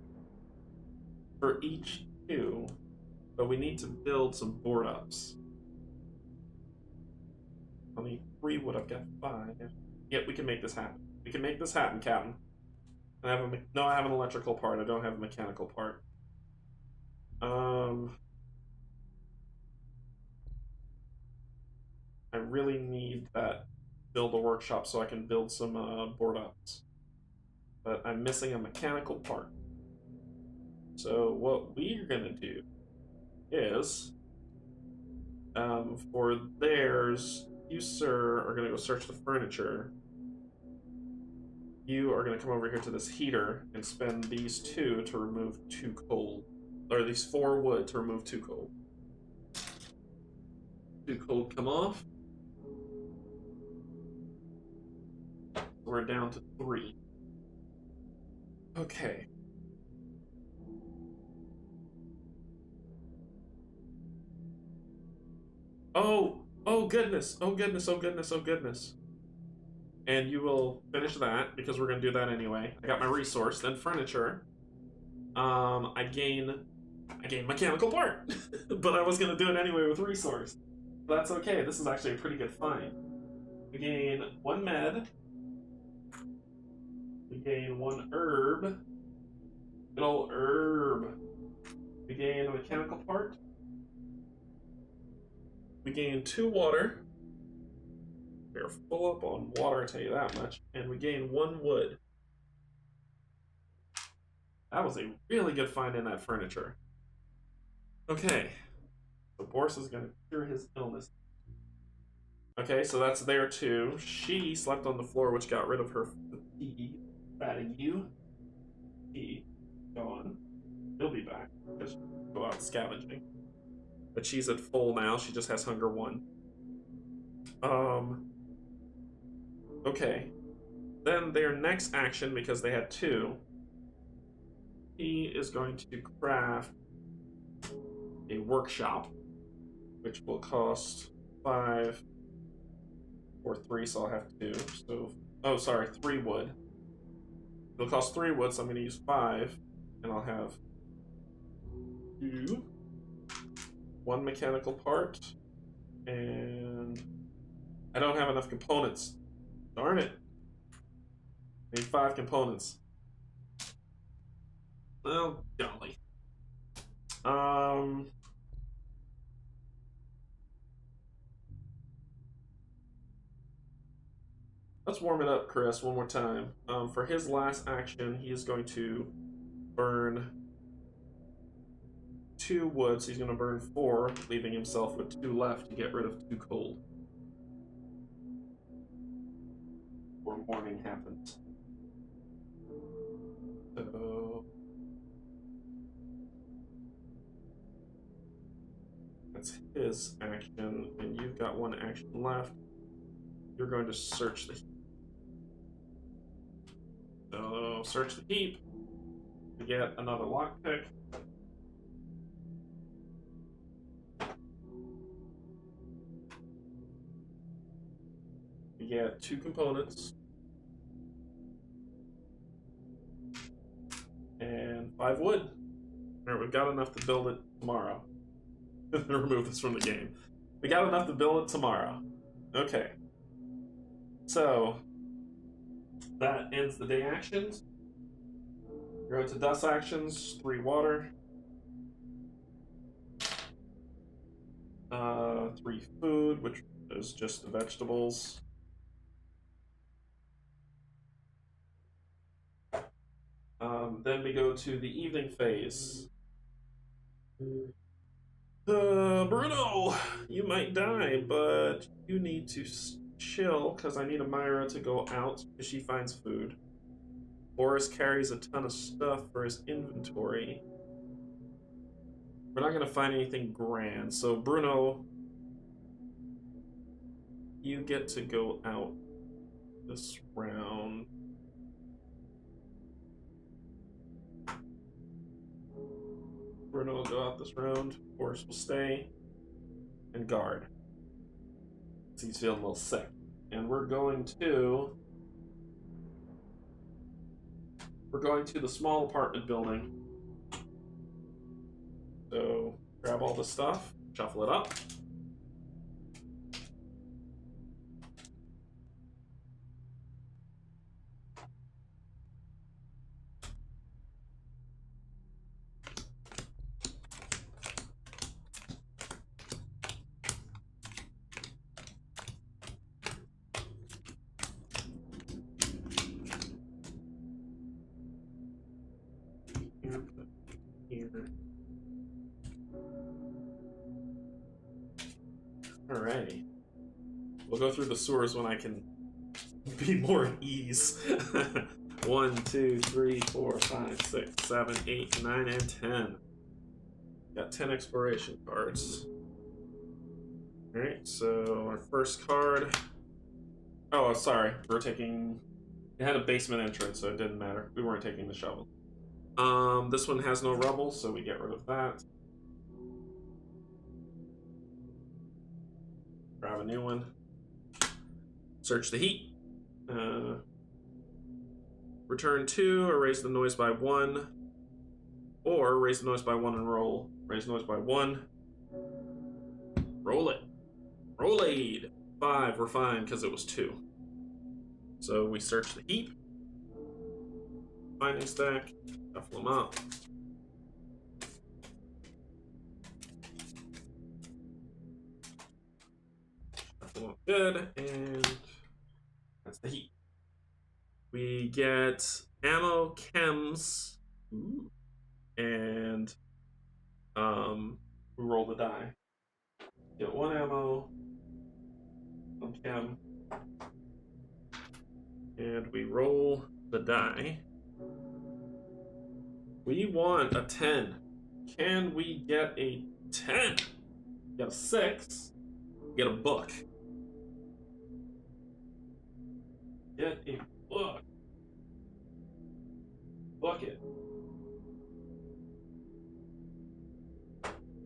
for each 2, but we need to build some board ups. I need 3 wood. I've got 5. Yep, we can make this happen. We can make this happen, Captain. I have I have an electrical part. I don't have a mechanical part. I really need that build a workshop so I can build some board ups. But I'm missing a mechanical part. So what we're gonna do is, for theirs, you, sir, are gonna go search the furniture. You are gonna come over here to this heater and spend these 2 to remove 2 coal. Or these 4 wood to remove 2 coal. 2 coal come off. We're down to 3. Okay. Oh goodness, oh goodness, oh goodness, oh goodness. And you will finish that, because we're going to do that anyway. I got my resource, then furniture. I gain mechanical part. But I was going to do it anyway with resource. But that's okay, this is actually a pretty good find. We gain 1 med. We gain 1 herb. Good old herb. We gain a mechanical part. We gain 2 water. We're full up on water, I'll tell you that much. And we gain 1 wood. That was a really good find in that furniture. Okay. So Boris is going to cure his illness. Okay, so that's there too. She slept on the floor, which got rid of her fatigue. Batting you. He gone. He'll be back. Just go out scavenging. But she's at full now. She just has hunger 1. Okay. Then their next action, because they had 2, he is going to craft a workshop, which will cost 5 or 3, so I'll have 2. So, oh, sorry, 3 wood. It'll cost 3 wood, so I'm going to use 5, and I'll have 2. 1 mechanical part, and I don't have enough components. Darn it. I need 5 components. Well, golly. Let's warm it up, Chris, one more time. For his last action, he is going to burn 2 wood, so he's going to burn 4, leaving himself with 2 left to get rid of 2 cold. Before morning happens. So that's his action, and you've got 1 action left. You're going to search the heap. So search the heap to get another lockpick. You get 2 components and 5 wood. Alright, we've got enough to build it tomorrow. Remove this from the game. We got enough to build it tomorrow. Okay. So that ends the day actions. Go to dust actions, 3 water. 3 food, which is just the vegetables. Then we go to the evening phase. Bruno, you might die, but you need to chill because I need Amira to go out because she finds food. Boris carries a ton of stuff for his inventory. We're not going to find anything grand, so Bruno, you get to go out this round. Bruno will go out this round. Boris will stay and guard. So he's feeling a little sick. And we're going to the small apartment building. So grab all the stuff, shuffle it up. Here. Alrighty. We'll go through the sewers when I can be more at ease. 1, 2, 3, 4, 5, 6, 7, 8, 9, and 10. Got 10 exploration cards. Alright, so our first card. Oh, sorry. We're taking. It had a basement entrance, so it didn't matter. We weren't taking the shovel. This one has no rubble, so we get rid of that. Grab a new one. Search the heat. Return 2, or raise the noise by 1. Or raise the noise by 1 and roll. Raise the noise by 1. Roll it. Roll-aid. 5, we're fine because it was 2. So we search the heap. Finding stack. Shuffle them up. Shuffle them up good, and that's the heap. We get ammo, chems, and we roll the die. Get 1 ammo, 1 chem, and we roll the die. We want a 10. Can we get a 10? Get a 6. Get a book. Get a book. Bucket.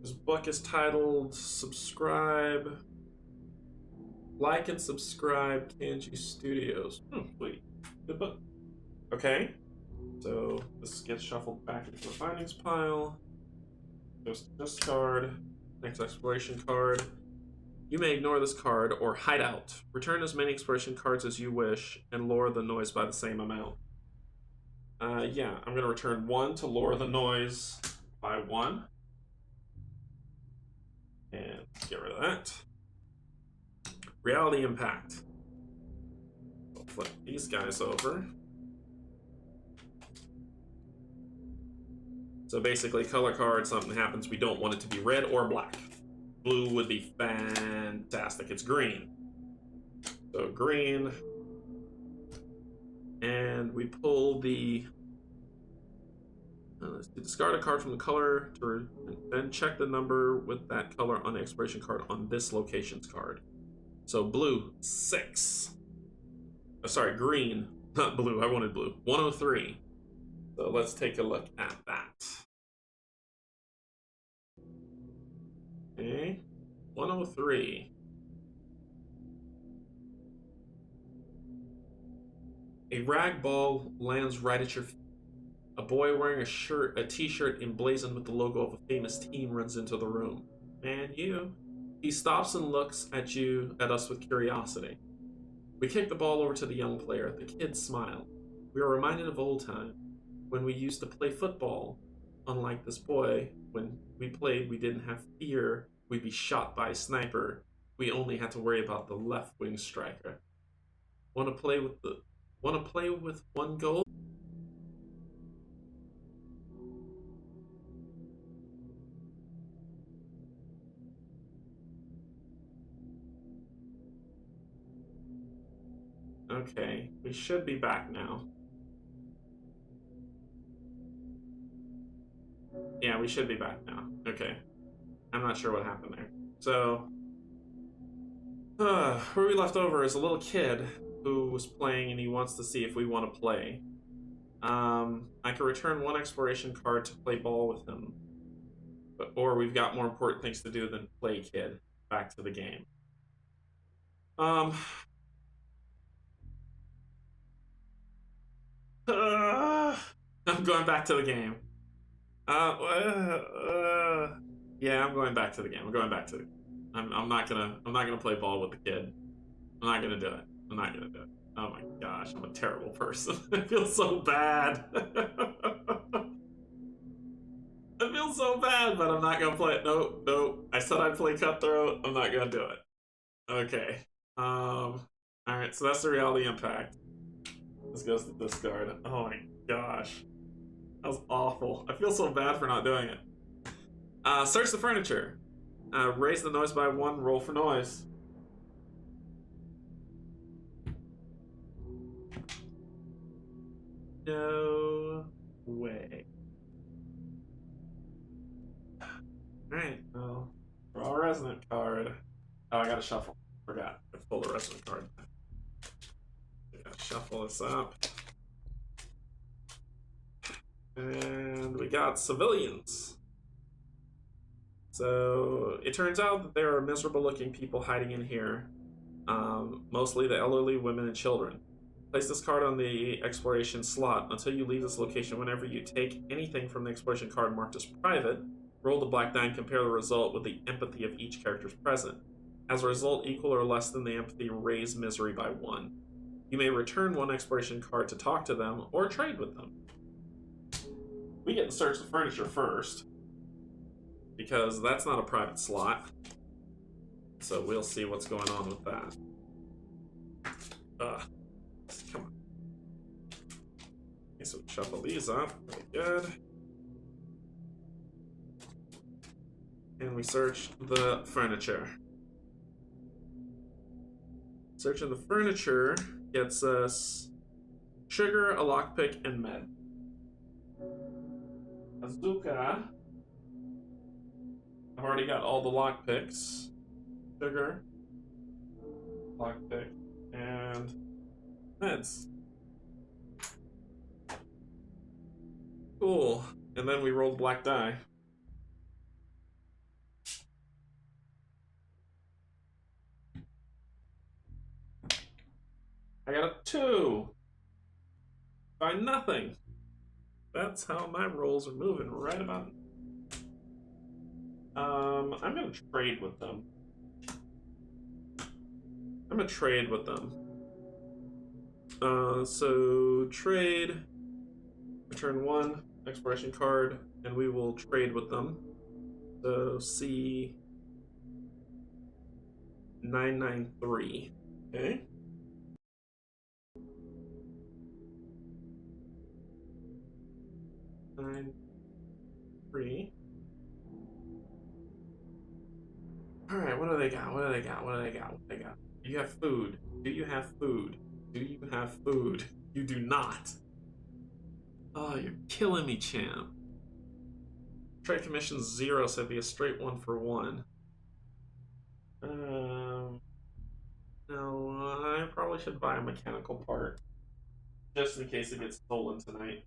This book is titled Subscribe. Like and subscribe Canje Studios. Sweet. Good book. Okay. So this gets shuffled back into the findings pile. Goes to discard. Next exploration card. You may ignore this card or hide out. Return as many exploration cards as you wish and lower the noise by the same amount. Yeah, I'm going to return 1 to lower the noise by 1. And get rid of that. Reality impact. Flip these guys over. So basically, color card, something happens, we don't want it to be red or black. Blue would be fantastic. It's green. So green. And we pull the... let's discard a card from the color, to then check the number with that color on the expiration card on this location's card. So blue, 6. Oh, sorry, green, not blue. I wanted blue. 103. So let's take a look at that. Okay, 103. A rag ball lands right at your feet. A boy wearing a t-shirt emblazoned with the logo of a famous team runs into the room. Man, you. He stops and looks at us with curiosity. We kick the ball over to the young player. The kid smiled. We are reminded of old time, when we used to play football. Unlike this boy, when we played, we didn't have fear we'd be shot by a sniper. We only had to worry about the left wing striker. Want to play with one goal? Okay, we should be back now. Yeah, we should be back now. Okay. I'm not sure what happened there. So, where we left over is a little kid who was playing and he wants to see if we want to play. I can return one exploration card to play ball with him. Or we've got more important things to do than play kid. Back to the game. I'm going back to the game. Yeah, I'm going back to the game. I'm going back to the I'm not gonna play ball with the kid. I'm not gonna do it. I'm not gonna do it. Oh my gosh, I'm a terrible person. I feel so bad. I feel so bad, but I'm not gonna play it. Nope, nope. I said I'd play Cutthroat. I'm not gonna do it. Okay. Alright, so that's the reality impact. This goes to discard. Oh my gosh. That was awful. I feel so bad for not doing it. Search the furniture. Raise the noise by 1, roll for noise. No way. Alright, well, draw a resonant card. Oh, I gotta shuffle. Forgot. I pulled a resonant card. I gotta shuffle this up. And we got civilians. So it turns out that there are miserable looking people hiding in here. Mostly the elderly, women, and children. Place this card on the exploration slot until you leave this location. Whenever you take anything from the exploration card marked as private, roll the black die and compare the result with the empathy of each character's present. As a result equal or less than the empathy, raise misery by 1. You may return one exploration card to talk to them or trade with them. We get to search the furniture first, because that's not a private slot. So we'll see what's going on with that. Come on. Okay, so shuffle these up. Really good. And we search the furniture. Searching the furniture gets us sugar, a lockpick, and med. Bazooka. I've already got all the lockpicks. Sugar, lockpick, and meds. Cool. And then we rolled black die. I got a 2. By nothing. That's how my rolls are moving right about. I'm gonna trade with them. So trade. Return 1 exploration card, and we will trade with them. So C 993. Okay. 9, 3. Alright, what do they got? What do they got? What do they got? What do they got? Do you have food? Do you have food? Do you have food? You do not. Oh, you're killing me, champ. Trade commission 0, so it'd be a straight 1 for 1. No, I probably should buy a mechanical part. Just in case it gets stolen tonight.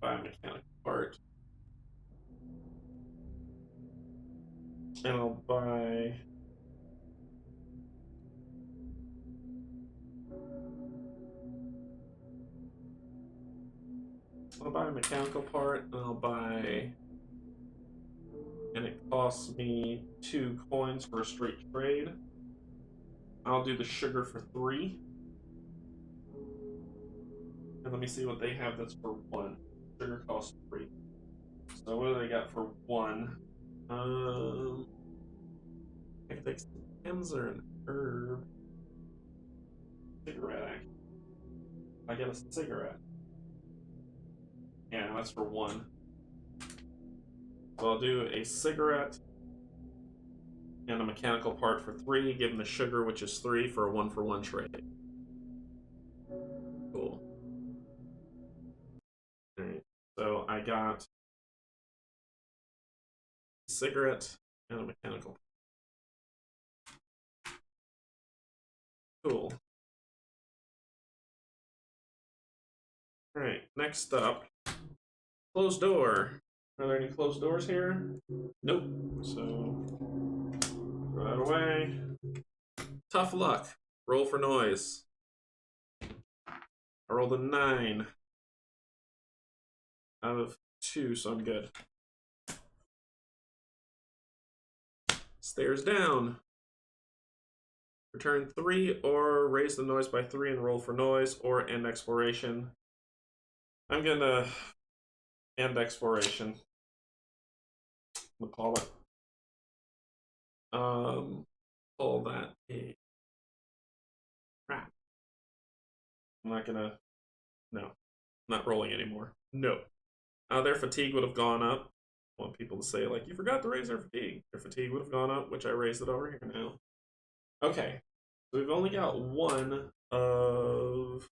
Buy a mechanical part. And I'll buy... I'll buy a mechanical part, and I'll buy... And it costs me 2 coins for a straight trade. I'll do the sugar for 3. And let me see what they have that's for 1. Sugar costs 3. So what do they got for 1? I can take some stems or an herb. Cigarette, actually. I get a cigarette. Yeah, that's for 1. So I'll do a cigarette and a mechanical part for 3, give them the sugar, which is 3, for a 1 for 1 trade. Cool. Alright, so I got a cigarette and a mechanical. Cool. Alright, next up, closed door. Are there any closed doors here? Nope. So, throw that away. Tough luck. Roll for noise. I rolled a 9 out of 2, so I'm good. Stairs down. Return 3 or raise the noise by 3 and roll for noise or end exploration. I'm gonna end exploration. We'll call it. Call that a crap. I'm not gonna. No, I'm not rolling anymore. No. Their fatigue would have gone up. I want people to say, like, you forgot to raise their fatigue. Their fatigue would have gone up, which I raised it over here now. Okay. So we've only got 1 of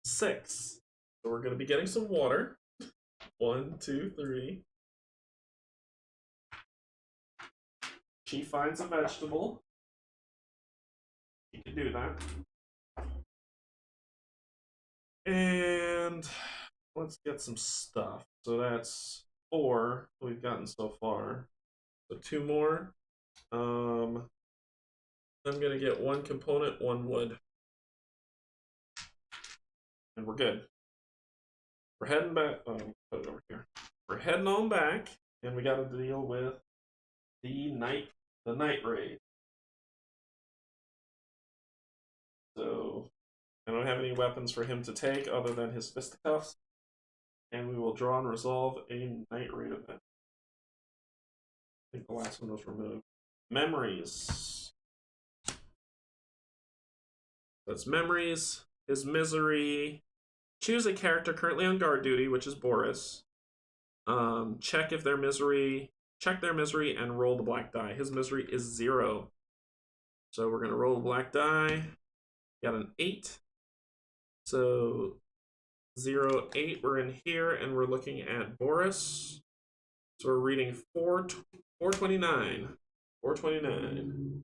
6. So we're going to be getting some water. 1, 2, 3. She finds a vegetable. She can do that. And let's get some stuff. So that's 4 we've gotten so far. So 2 more. I'm gonna get 1 component, 1 wood. And we're good. We're heading back. Oh, put it over here. We're heading on back, and we gotta deal with the night raid. So I don't have any weapons for him to take other than his fisticuffs. And we will draw and resolve a night raid event. I think the last one was removed. Memories. That's memories. His misery. Choose a character currently on guard duty, which is Boris. Check their misery and roll the black die. His misery is 0. So we're gonna roll the black die. Got an 8. So 0, 8, we're in here and we're looking at Boris. So we're reading 429. 429.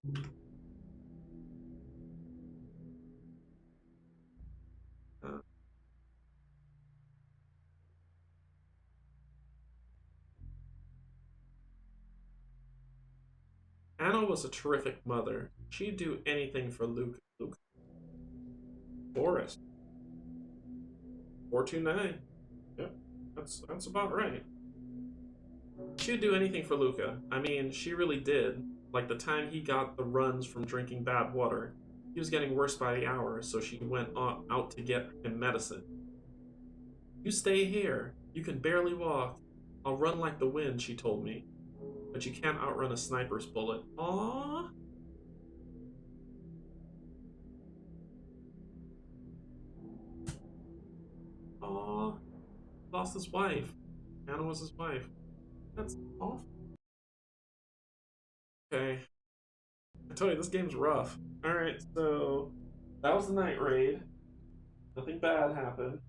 Anna was a terrific mother. She'd do anything for Luke. Boris. 429. Yep, that's about right. She'd do anything for Luca. I mean, she really did. Like the time he got the runs from drinking bad water. He was getting worse by the hour, so she went out to get him medicine. You stay here. You can barely walk. I'll run like the wind, she told me. But you can't outrun a sniper's bullet. Aww. Aw, lost his wife. Anna was his wife. That's awful. Okay. I told you, this game's rough. Alright, so that was the night raid. Nothing bad happened.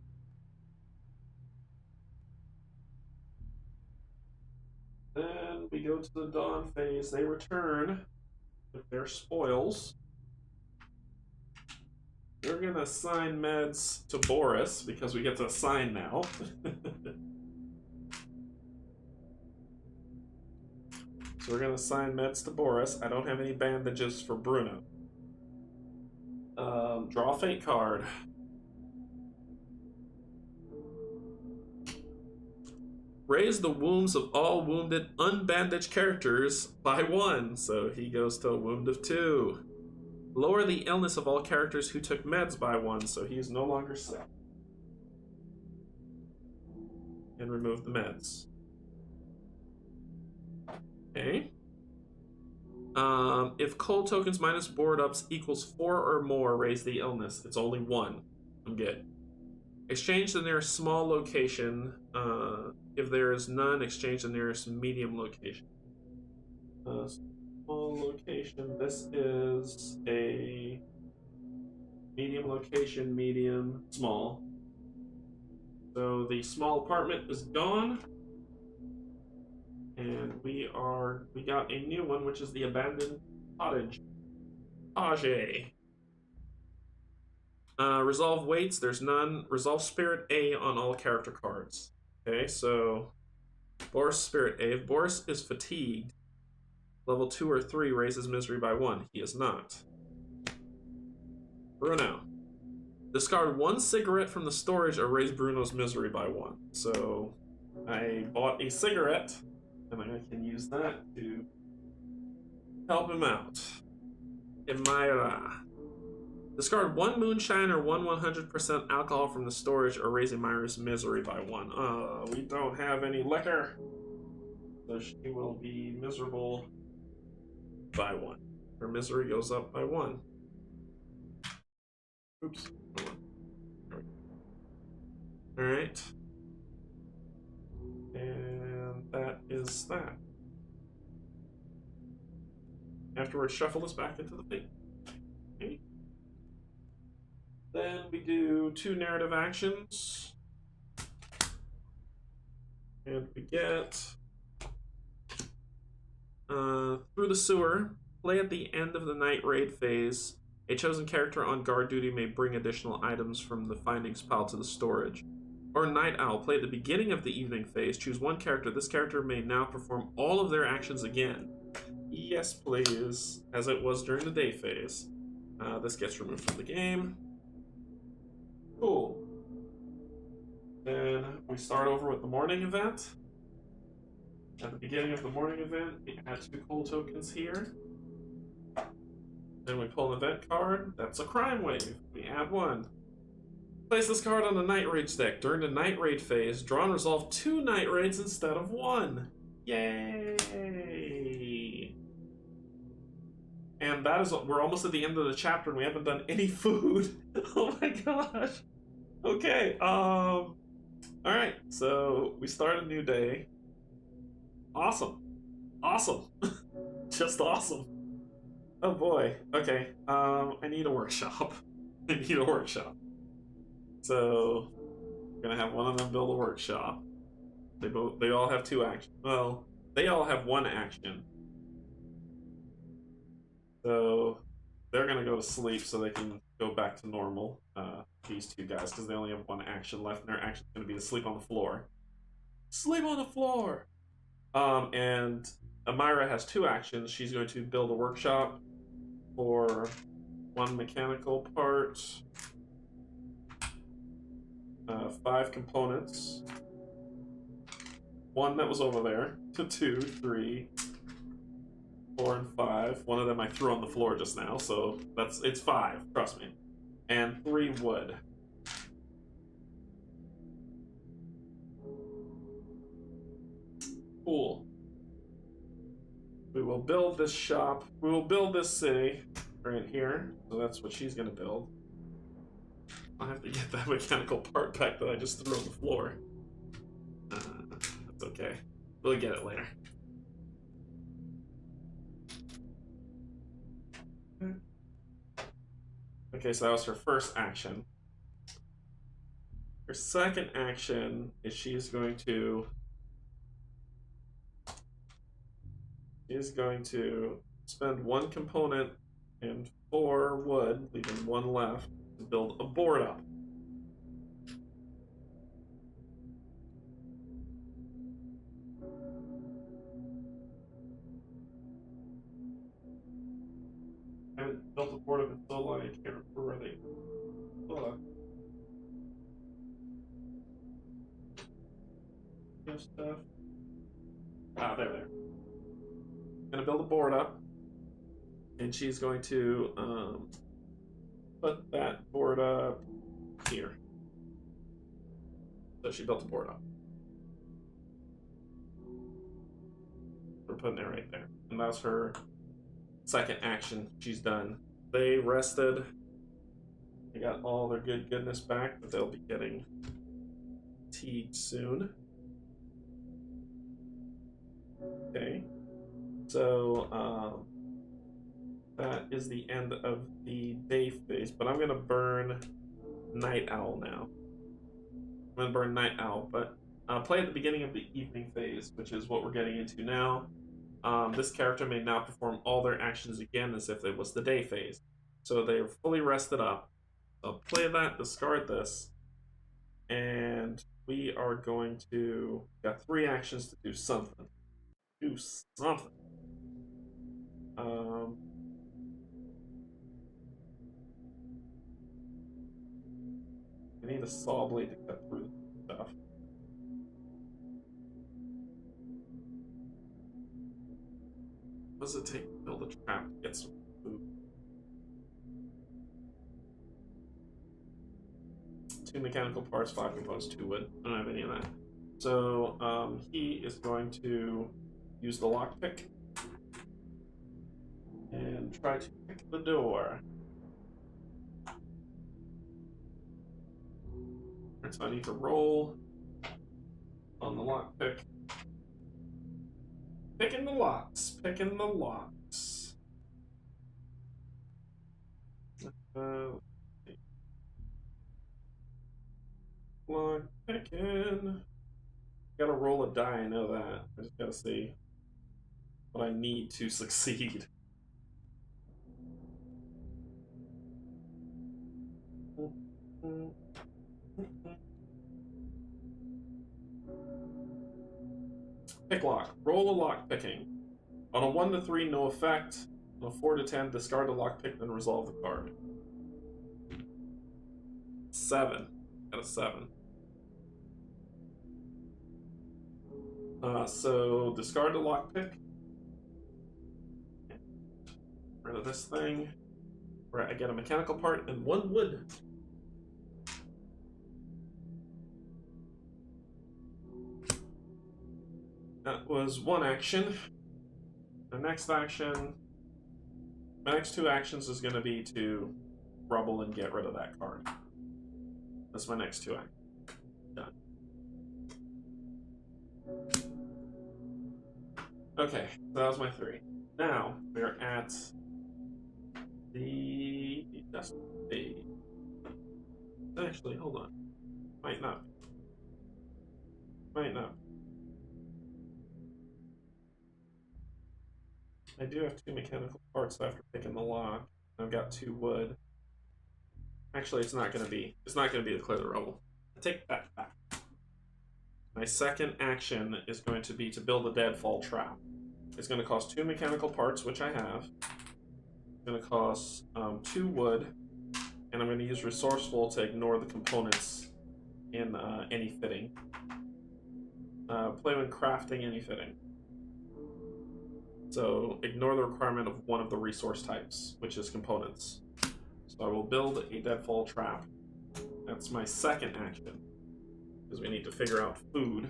Then we go to the dawn phase. They return with their spoils. We're gonna assign meds to Boris because we get to assign now. So we're gonna assign meds to Boris. I don't have any bandages for Bruno. Draw a fate card. Raise the wounds of all wounded unbandaged characters by 1, so he goes to a wound of 2. Lower the illness of all characters who took meds by 1, so he is no longer sick. And remove the meds. Okay. If cold tokens minus board ups equals 4 or more, raise the illness. It's only 1. I'm good. Exchange the nearest small location. If there is none, exchange the nearest medium location. Small location. This is a medium location, medium, small. So the small apartment is gone. And we got a new one, which is the abandoned cottage. Canje. Resolve weights, there's none. Resolve spirit A on all character cards. Okay, so Boris spirit A. If Boris is fatigued, level 2 or 3 raises misery by 1. He is not. Bruno. Discard 1 cigarette from the storage or raise Bruno's misery by 1. So I bought a cigarette, and I can use that to help him out. Emira. Discard 1 moonshine or 1 100% alcohol from the storage or raise Emira's misery by 1. We don't have any liquor, so she will be miserable by 1. Her misery goes up by 1. Oops. Alright. And that is that. Afterwards, shuffle this back into the thing. Okay. Then we do 2 narrative actions. And we get through the sewer. Play at the end of the night raid phase. A chosen character on guard duty may bring additional items from the findings pile to the storage. Or Night Owl. Play at the beginning of the evening phase. Choose 1 character. This character may now perform all of their actions again. Yes, please. As it was during the day phase. This gets removed from the game. Cool. Then we start over with the morning event. At the beginning of the morning event, we add 2 cold tokens here. Then we pull an event card. That's a crime wave. We add 1. Place this card on the night raid deck. During the night raid phase, draw and resolve 2 night raids instead of 1. Yay! And that is, we're almost at the end of the chapter and we haven't done any food. Oh my gosh. Okay, alright, so we start a new day. Awesome. Awesome. Just awesome. Oh boy. Okay, I need a workshop. I need a workshop. So, I'm gonna have one of them build a workshop. They all have 2 actions. Well, they all have 1 action. So, they're gonna go to sleep so they can go back to normal. These 2 guys, because they only have 1 action left, and their action's gonna be to sleep on the floor. Sleep on the floor! And Amira has 2 actions. She's going to build a workshop for 1 mechanical part, 5 components, 1 that was over there, 2, 3, 4, and 5. 1 of them I threw on the floor just now, so it's 5, trust me. And 3 wood. Cool. We will build this shop. We will build this city right here. So that's what she's going to build. I have to get that mechanical part back that I just threw on the floor. That's okay. We'll get it later. Okay, so that was her first action. Her second action is she's going to spend one component and 4 wood, leaving 1 left, to build a board up. I haven't built a board up in so long I can't remember where they. Hold on. Stuff. Ah, there. Gonna build a board up, and she's going to put that board up here. So she built a board up. We're putting it right there, and that's her second action. She's done. They rested. They got all their goodness back, but they'll be getting fatigued soon. Okay, so that is the end of the day phase, but I'm gonna burn Night Owl now. I'm gonna burn Night Owl, but play at the beginning of the evening phase, which is what we're getting into now. This character may now perform all their actions again as if it was the day phase. So they are fully rested up. I'll play that, discard this, and we are going to got 3 actions to do something. Do something. I need a saw blade to cut through stuff. What does it take to build a trap to get some food? 2 mechanical parts, 5 components, 2 wood. I don't have any of that. So he is going to use the lockpick and try to pick the door. So I need to roll on the lockpick. Picking the locks. Lock picking. Gotta roll a die, I know that. I just gotta see what I need to succeed. Pick lock. Roll a lock picking. On a 1 to 3, no effect. On a 4 to 10, discard a lock pick, then resolve the card. 7. Got a 7. So discard the lockpick. Rid of this thing. Where I get a mechanical part and 1 wood. That was 1 action. The next action. My next 2 actions is going to be to rubble and get rid of that card. That's my next 2 actions. Done. Okay, so that was my 3. Now we're at the dust phase. Actually, hold on. Might not. I do have 2 mechanical parts after picking the lock. I've got 2 wood. Actually, it's not gonna be to clear the rubble. I take that back. My second action is going to be to build a deadfall trap. It's going to cost 2 mechanical parts, which I have. It's going to cost 2 wood, and I'm going to use resourceful to ignore the components in any fitting. Play when crafting any fitting. So ignore the requirement of one of the resource types, which is components. So I will build a deadfall trap. That's my second action, because we need to figure out food.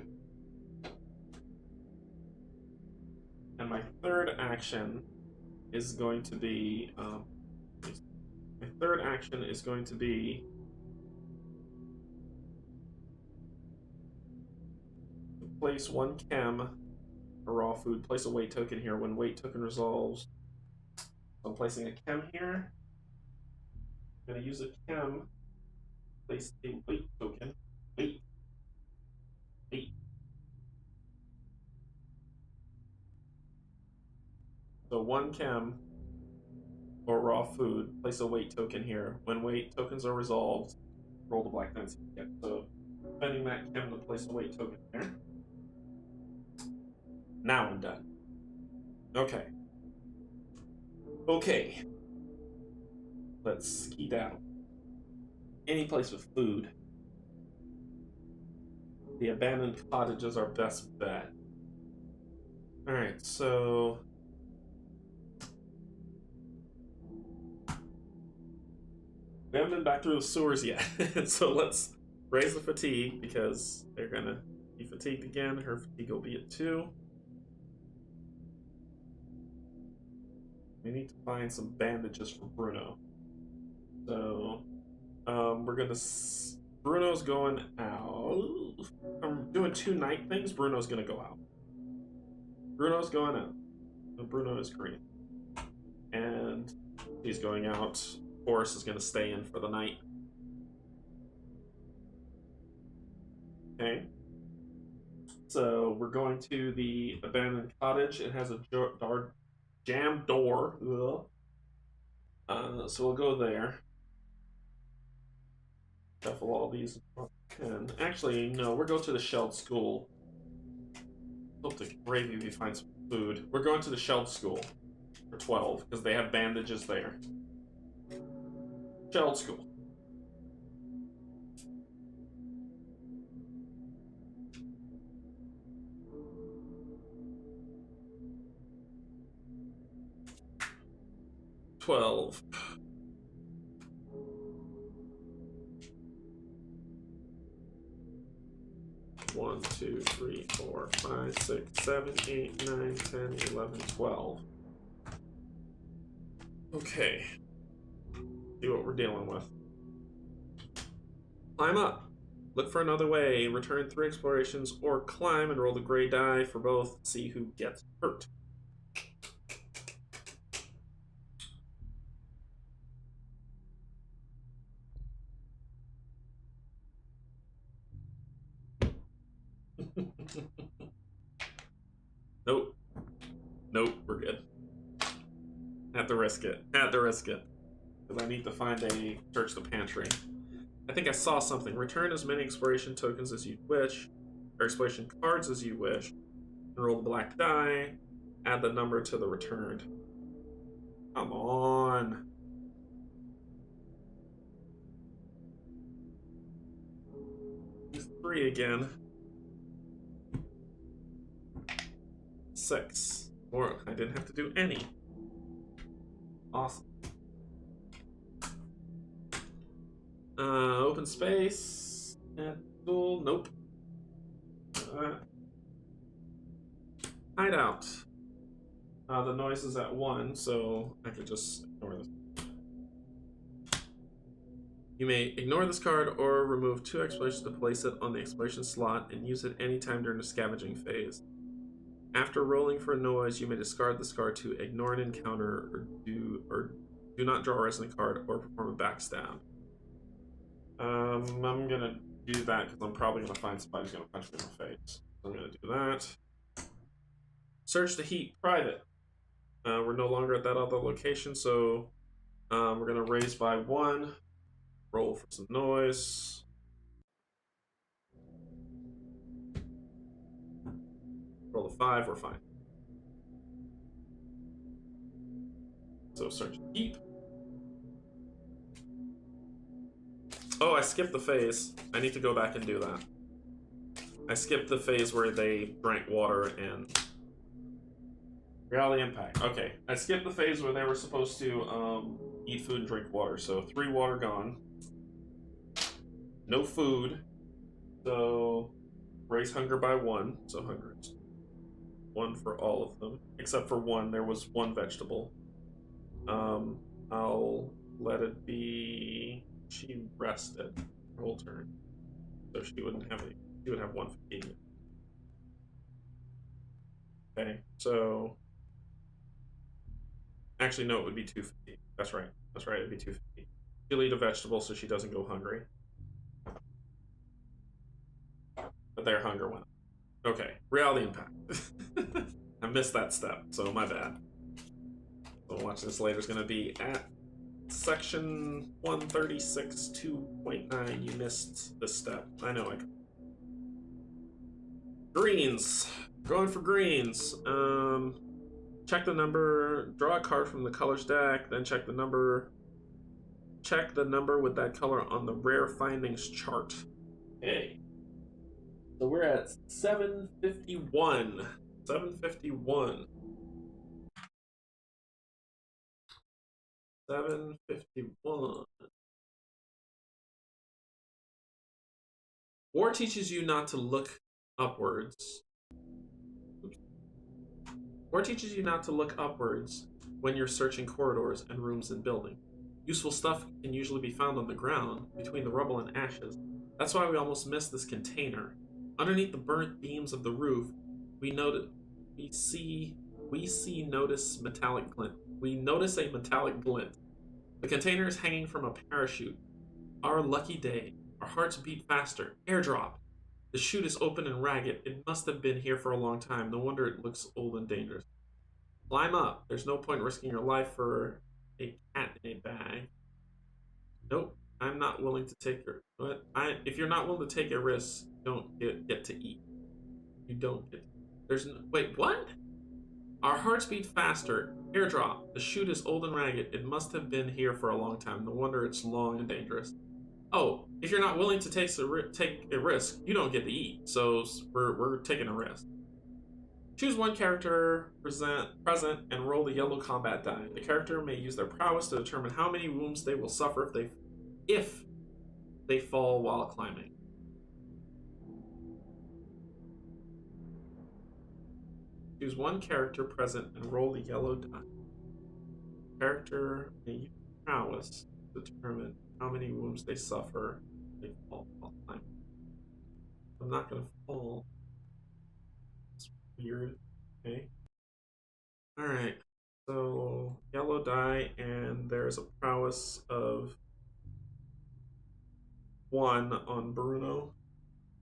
And my third action is going to be place one chem for raw food. Place a wait token here. When wait token resolves, so I'm placing a chem here. I'm going to use a chem. Place a wait token. Wait. Wait. So one chem or raw food. Place a wait token here. When wait tokens are resolved, roll the black dice you get. So spending that chem to place a wait token there. Now I'm done. Okay. Okay. Let's ski down. Any place with food. The abandoned cottage is our best bet. Alright, so we haven't been back through the sewers yet. So let's raise the fatigue because they're gonna be fatigued again. Her fatigue will be at 2. We need to find some bandages for Bruno. So we're gonna Bruno's going out. I'm doing 2 night things. Bruno's gonna go out. Bruno's going out. So Bruno is green. And he's going out. Forrest is gonna stay in for the night. Okay. So we're going to the abandoned cottage. It has a jammed door. So we'll go there. Shuffle all these. And actually, no, we're going to the shelled school. Hope the gravy we find some food. We're going to the shelled school for 12 because they have bandages there. Shelled school. $12. 1, 2, 3, 4, 5, 6, 7, 8, 9, 10, 11, 12. Okay. See what we're dealing with. Climb up. Look for another way. Return 3 explorations or climb and roll the gray die for both. See who gets hurt. Nope. Nope, we're good. Had to risk it. Had to risk it. Because I need to find a search the pantry. I think I saw something. Return as many exploration tokens as you wish, or exploration cards as you wish, and roll the black die. Add the number to the returned. Come on. Use 3 again. 6. Or I didn't have to do any. Awesome. Open space. Tool. Nope. Hideout. The noise is at 1, so I could just ignore this. You may ignore this card or remove 2 explorations to place it on the exploration slot and use it anytime during the scavenging phase. After rolling for a noise, you may discard this card to ignore an encounter or do not draw a resonant card or perform a backstab. I'm gonna do that because I'm probably gonna find somebody who's gonna punch me in the face. So I'm gonna do that. Search the heat private. We're no longer at that other location, so we're gonna raise by 1. Roll for some noise. Roll a 5, we're fine. So search the heat. Oh, I skipped the phase. I need to go back and do that. I skipped the phase where they drank water and... Reality impact. Okay, I skipped the phase where they were supposed to eat food and drink water. So 3 water gone. No food. So raise hunger by 1. So hunger is 1 for all of them. Except for 1, there was 1 vegetable. I'll let it be... She rested her whole turn, so she wouldn't have any. She would have 1 fatigue. Okay, so actually no, it would be 250. That's right. That's right. It'd be 250. She'll eat a vegetable so she doesn't go hungry. But their hunger went up. Okay, reality impact. I missed that step, so my bad. So watch this later is going to be at section 136 2.9. You missed this step. I know I can. Greens. Going for greens. Check the number, draw a card from the colors deck, then check the number. Check the number with that color on the rare findings chart. Okay. So we're at 751. 751. 751. War teaches you not to look upwards. War teaches you not to look upwards when you're searching corridors and rooms and buildings. Useful stuff can usually be found on the ground, between the rubble and ashes. That's why we almost missed this container. Underneath the burnt beams of the roof, we notice notice metallic glint. We notice a metallic glint. The container is hanging from a parachute. Our lucky day. Our hearts beat faster. Airdrop. The chute is open and ragged. It must have been here for a long time. No wonder it looks old and dangerous. Climb up. There's no point risking your life for a cat in a bag. Nope. I'm not willing to take your. What? If you're not willing to take a risk, you don't get to eat. You don't get. There's no. Wait, what? Our hearts beat faster. Airdrop. The chute is old and ragged. It must have been here for a long time. No wonder it's long and dangerous. Oh, if you're not willing to take a risk, you don't get to eat. So we're taking a risk. Choose one character present and roll the yellow combat die. The character may use their prowess to determine how many wounds they will suffer if they fall while climbing. Choose one character present and roll the yellow die. Character may use prowess to determine how many wounds they suffer if they fall while climbing. I'm not gonna fall. It's weird. Okay. Alright. So yellow die, and there's a prowess of 1 on Bruno.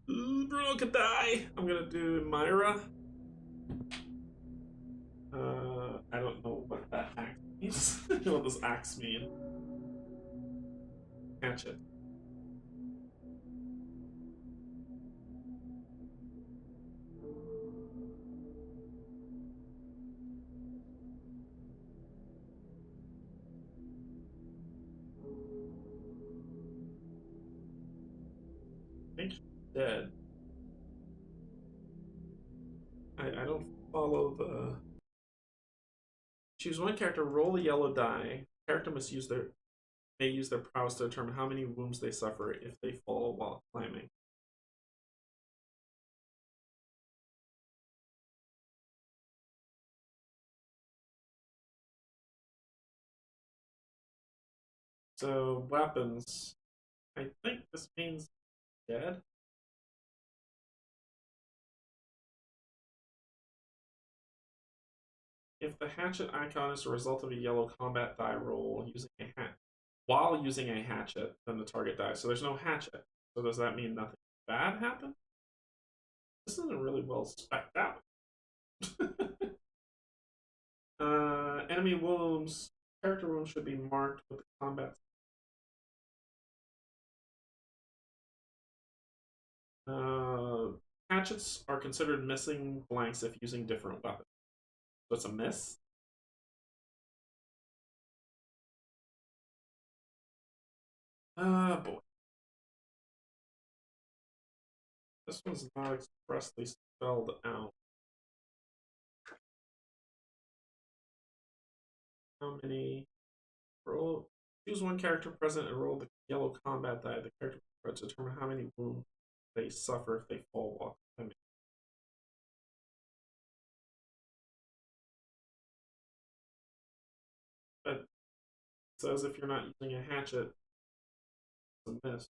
Ooh, Bruno could die. I'm gonna do Myra. I don't know what that axe means. What does axe mean? Hatchet. I think she's dead. I don't follow the. Choose one character, roll a yellow die. Character may use their prowess to determine how many wounds they suffer if they fall while climbing. So weapons. I think this means dead. If the hatchet icon is a result of a yellow combat die roll using a hat while using a hatchet, then the target dies. So there's no hatchet. So does that mean nothing bad happened? This isn't really well spec'd out. Enemy wounds. Character wounds should be marked with the combat. Hatchets are considered missing blanks if using different weapons. So it's a miss. Boy. This one's not expressly spelled out. How many? Roll. Choose one character present and roll the yellow combat die. The character to determine how many wounds they suffer if they fall while climbing. But it says if you're not using a hatchet, it's a miss.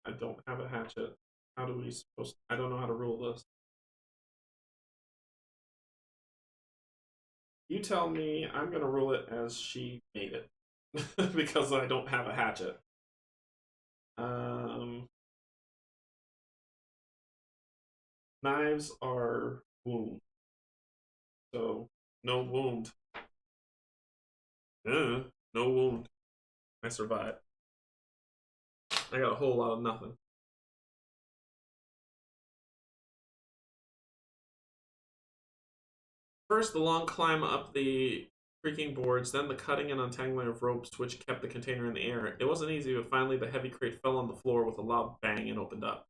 I don't have a hatchet. How do we supposed? I don't know how to rule this. You tell me. I'm gonna rule it as she made it because I don't have a hatchet. Knives are wound, so no wound. No wound. I survived. I got a whole lot of nothing. First, the long climb up the creaking boards, then the cutting and untangling of ropes which kept the container in the air. It wasn't easy, but finally the heavy crate fell on the floor with a loud bang and opened up.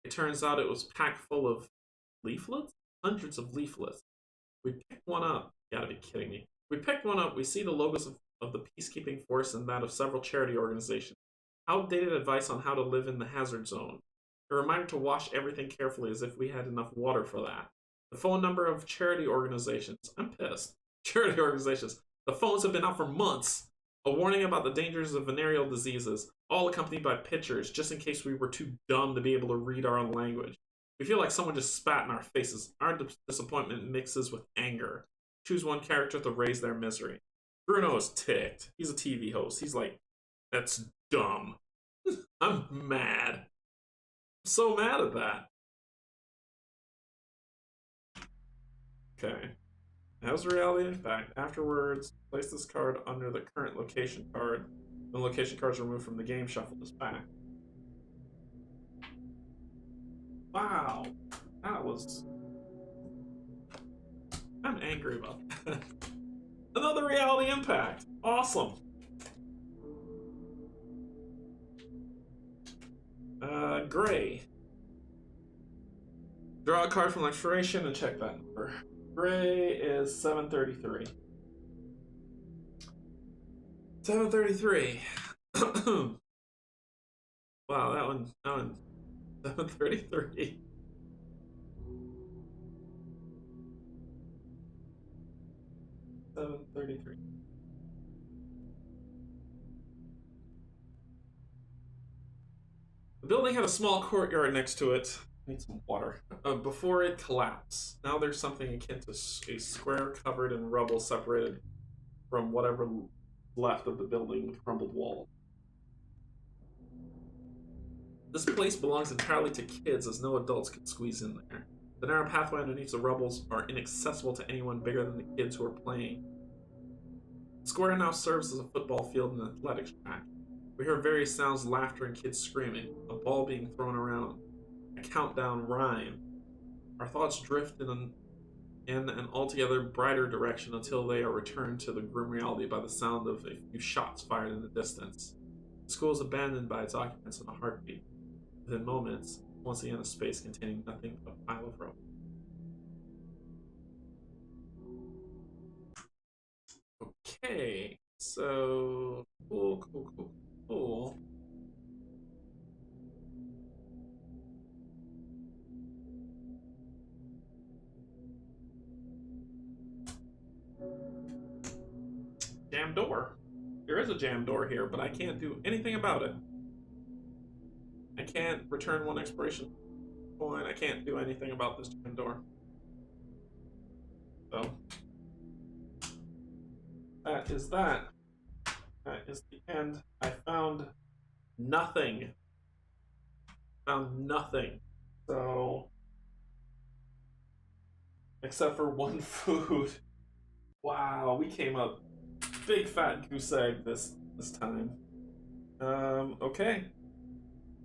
It turns out it was packed full of leaflets? Hundreds of leaflets. We picked one up. You gotta be kidding me. We picked one up. We see the logos of the peacekeeping force and that of several charity organizations. Outdated advice on how to live in the hazard zone. A reminder to wash everything carefully as if we had enough water for that. The phone number of charity organizations. I'm pissed. Charity organizations. The phones have been out for months. A warning about the dangers of venereal diseases, all accompanied by pictures, just in case we were too dumb to be able to read our own language. We feel like someone just spat in our faces. Our disappointment mixes with anger. Choose one character to raise their misery. Bruno is ticked. He's a TV host. He's like, that's dumb. I'm mad. I'm so mad at that. Okay. As reality impact. Afterwards, place this card under the current location card. When the location card is removed from the game, shuffle this back. Wow. That was... I'm angry about that. Another reality impact. Awesome. Gray. Draw a card from expiration and check that number. Gray is 733. 733. Wow, that one 733. The building had a small courtyard next to it. Need some water. Before it collapsed. Now there's something akin to a square covered in rubble separated from whatever left of the building with crumbled walls. This place belongs entirely to kids, as no adults can squeeze in there. The narrow pathway underneath the rubbles are inaccessible to anyone bigger than the kids who are playing. The square now serves as a football field and an athletics track. We hear various sounds, laughter, and kids screaming, a ball being thrown around, a countdown rhyme. Our thoughts drift in an altogether brighter direction until they are returned to the grim reality by the sound of a few shots fired in the distance. The school is abandoned by its occupants in a heartbeat. Within moments, once again a space containing nothing but a pile of rubble. Okay, so cool. Jam door. There is a jam door here, but I can't do anything about it. I can't return one expiration point. I can't do anything about this jam door. So that is that. That is the end. I found nothing. Found nothing. So except for one food. Wow, we came up big fat goose egg this time. Okay.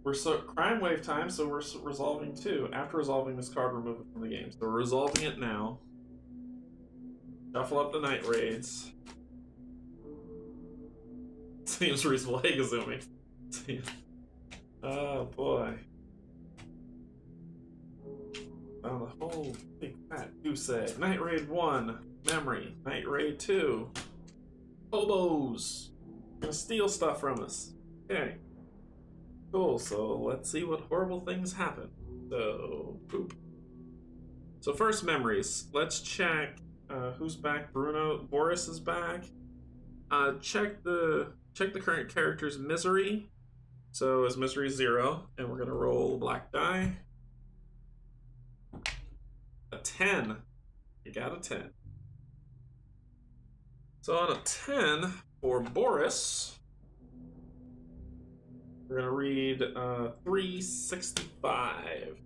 We're crime wave time, so we're resolving two. After resolving this card, remove it from the game. So we're resolving it now. Shuffle up the night raids. Seems reasonable. Hey, Gazumi. Oh boy. Found the whole big fat goose egg. Night raid 1, memory. Night raid 2, hobos. Gonna steal stuff from us. Okay. Cool, so let's see what horrible things happen. So, poop. So first, memories. Let's check who's back. Bruno. Boris is back. Check the current character's misery. So his misery is 0, and we're gonna roll black die. A 10. You got a 10. So on a 10 for Boris, we're going to read 365.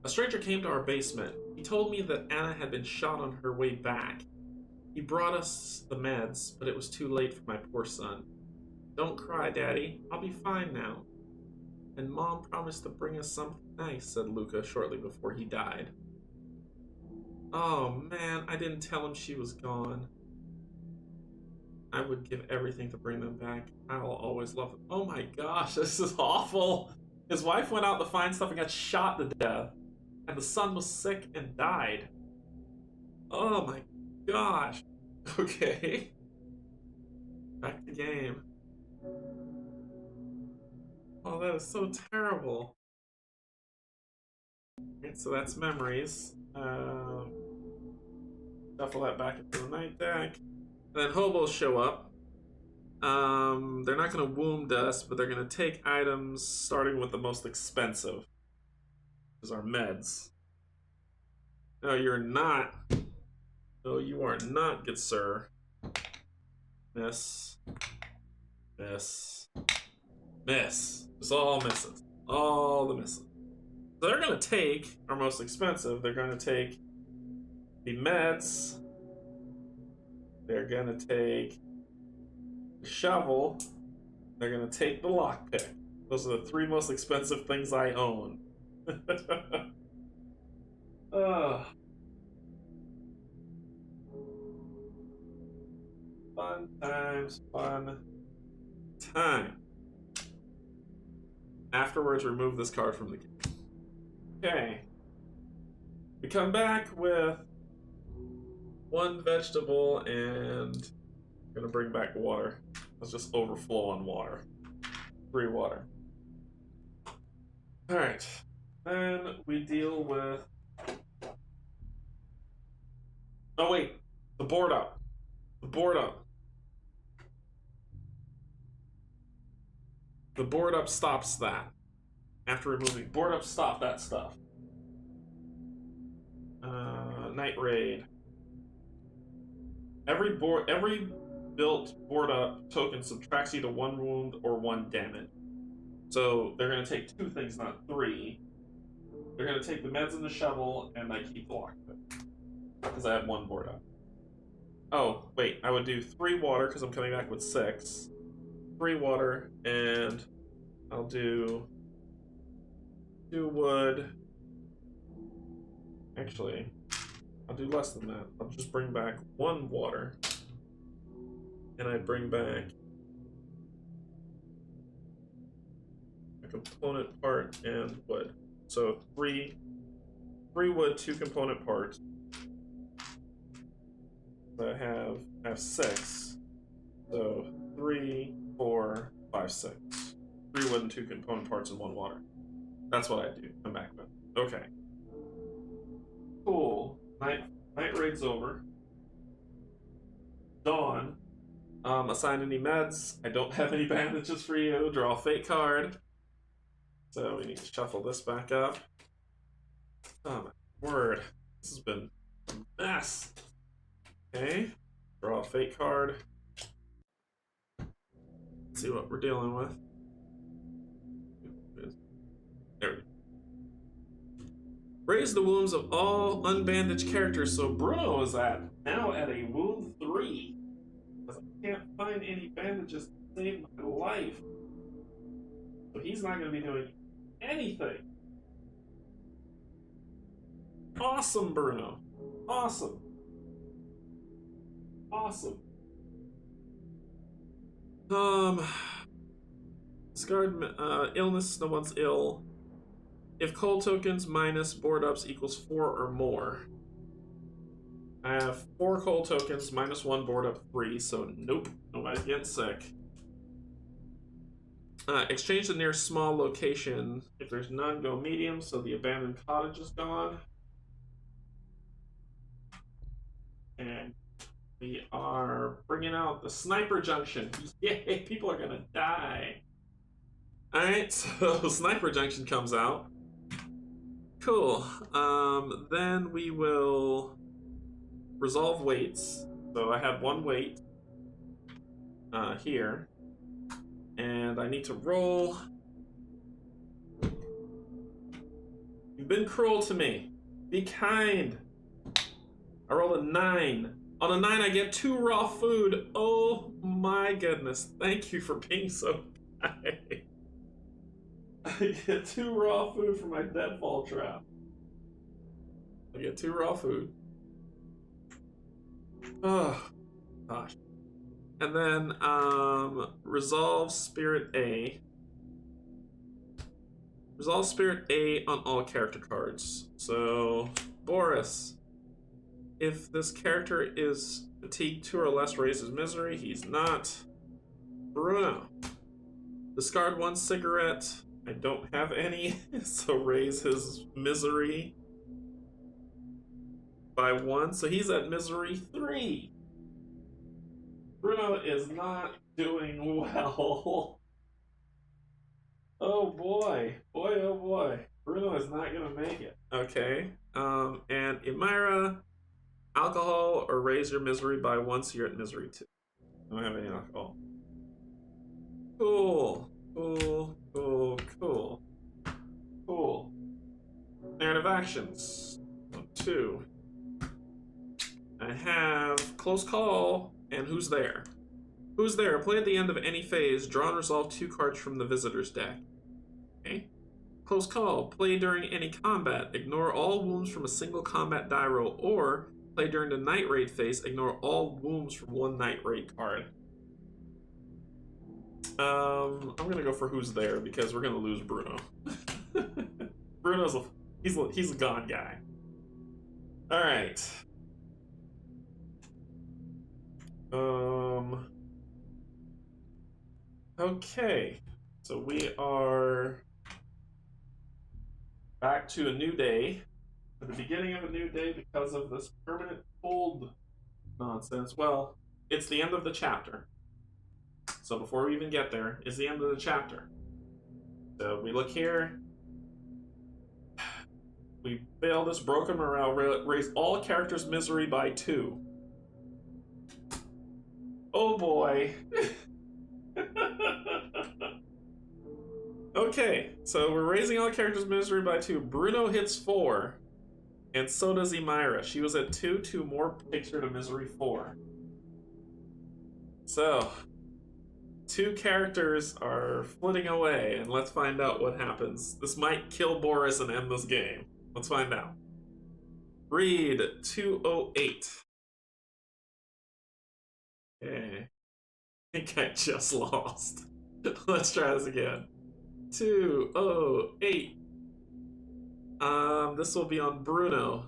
A stranger came to our basement. He told me that Anna had been shot on her way back. He brought us the meds, but it was too late for my poor son. Don't cry, Daddy. I'll be fine now. And Mom promised to bring us something nice, said Luca shortly before he died. Oh man, I didn't tell him she was gone. I would give everything to bring them back. I'll always love them. Oh my gosh, this is awful. His wife went out to find stuff and got shot to death. And the son was sick and died. Oh my gosh. Okay. Back to game. Oh, that is so terrible. Okay, so that's memories. Shuffle that back into the night deck. And then hobos show up. They're not going to wound us, but they're going to take items starting with the most expensive. Those are meds. No, you're not. No, you are not, good sir. Miss. Miss. Miss. Just all misses. All the misses. So they're going to take our most expensive. They're going to take the meds. They're going to take the shovel. They're going to take the lockpick. Those are the 3 most expensive things I own. Fun times, fun time. Afterwards, remove this card from the game. Okay. We come back with 1 vegetable and I'm gonna bring back water. Let's just overflow on water. 3 water. Alright. Then we deal with... Oh wait, the board up. The board up. The board up stops that. After removing board up, stop that stuff. Night raid. Every built board up token subtracts either 1 wound or 1 damage. So they're gonna take 2 things, not 3. They're gonna take the meds and the shovel, and I keep the lockpick because I have 1 board up. Oh wait, I would do 3 water because I'm coming back with 6. 3 water, and I'll do 2 wood. Actually, I'll do less than that. I'll just bring back 1 water, and I bring back a component part and wood. So 3 wood, 2 component parts. I have 6. So 3, 4, 5, 6. 3 wood and 2 component parts and 1 water. That's what I do. Come back with. Okay. Cool. Night raid's over. Dawn. Assign any meds. I don't have any bandages for you. Draw a fate card. So we need to shuffle this back up. Oh my word. This has been a mess. Okay. Draw a fate card. Let's see what we're dealing with. There we go. Raise the wounds of all unbandaged characters, so Bruno is now at a wound 3. Because I can't find any bandages to save my life. So he's not going to be doing anything. Awesome, Bruno. Awesome. Awesome. Discard illness, no one's ill. If cold tokens minus board ups equals 4 or more. I have 4 cold tokens, minus 1 board up 3, so nope, nobody's getting sick. Exchange the nearest small location. If there's none, go medium, so the abandoned cottage is gone. And we are bringing out the sniper junction. Yay, people are gonna die. Alright, so Sniper Junction comes out. Cool. Then we will resolve weights. So I have one weight here. And I need to roll. You've been cruel to me. Be kind. I rolled a 9. On a 9, I get 2 raw food. Oh my goodness. Thank you for being so kind. I get 2 raw food for my deadfall trap. I get 2 raw food. Oh, gosh. And then, resolve Spirit A. Resolve Spirit A on all character cards. So, Boris. If this character is fatigued 2 or less, raises misery. He's not. Bruno. Discard 1 cigarette. I don't have any, so raise his misery by 1. So he's at misery 3. Bruno is not doing well. Oh boy. Boy, oh boy. Bruno is not going to make it. Okay. And Imira, alcohol or raise your misery by 1, so you're at misery 2. I don't have any alcohol. Cool. Cool. Cool. Cool. Cool. Narrative actions. 1, 2. I have close call and who's there. Who's there? Play at the end of any phase. Draw and resolve 2 cards from the visitor's deck. Okay. Close call. Play during any combat. Ignore all wounds from a single combat die roll, or play during the night raid phase. Ignore all wounds from 1 night raid card. I'm gonna go for who's there because we're gonna lose Bruno. Bruno's he's a gone guy. All right. Okay. So we are back to a new day. At the beginning of a new day because of this permanent hold nonsense. Well, it's the end of the chapter. So before we even get there, is the end of the chapter. So we look here. We fail this broken morale, raise all characters' misery by 2. Oh boy. Okay, so we're raising all characters' misery by 2. Bruno hits 4, and so does Imira. She was at 2, 2 more takes her to misery 4. So, 2 characters are flitting away, and let's find out what happens. This might kill Boris and end this game. Let's find out. Read 208. Okay. I think I just lost. Let's try this again. 208. This will be on Bruno.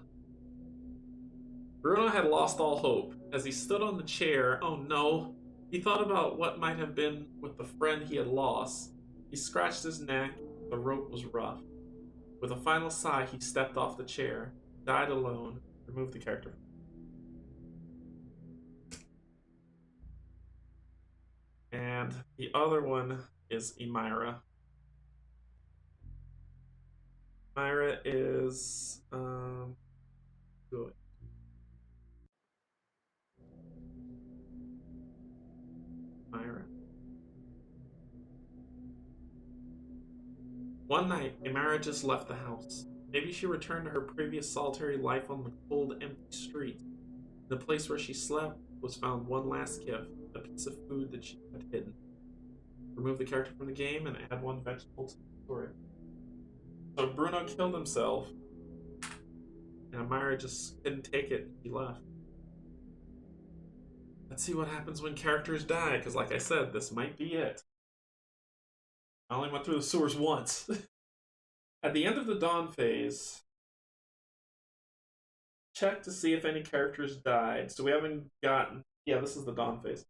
Bruno had lost all hope. As he stood on the chair, oh no, he thought about what might have been with the friend he had lost. He scratched his neck. The rope was rough. With a final sigh, he stepped off the chair, died alone, removed the character. And the other one is Imira. Imira is good. Imira. One night, Imira just left the house. Maybe she returned to her previous solitary life on the cold, empty street. In the place where she slept was found one last gift, a piece of food that she had hidden. Remove the character from the game and add 1 vegetable to the story. So Bruno killed himself, and Imira just couldn't take it. He left. Let's see what happens when characters die, because like I said, this might be it. I only went through the sewers once. At the end of the dawn phase, check to see if any characters died. So we haven't gotten... Yeah, this is the dawn phase.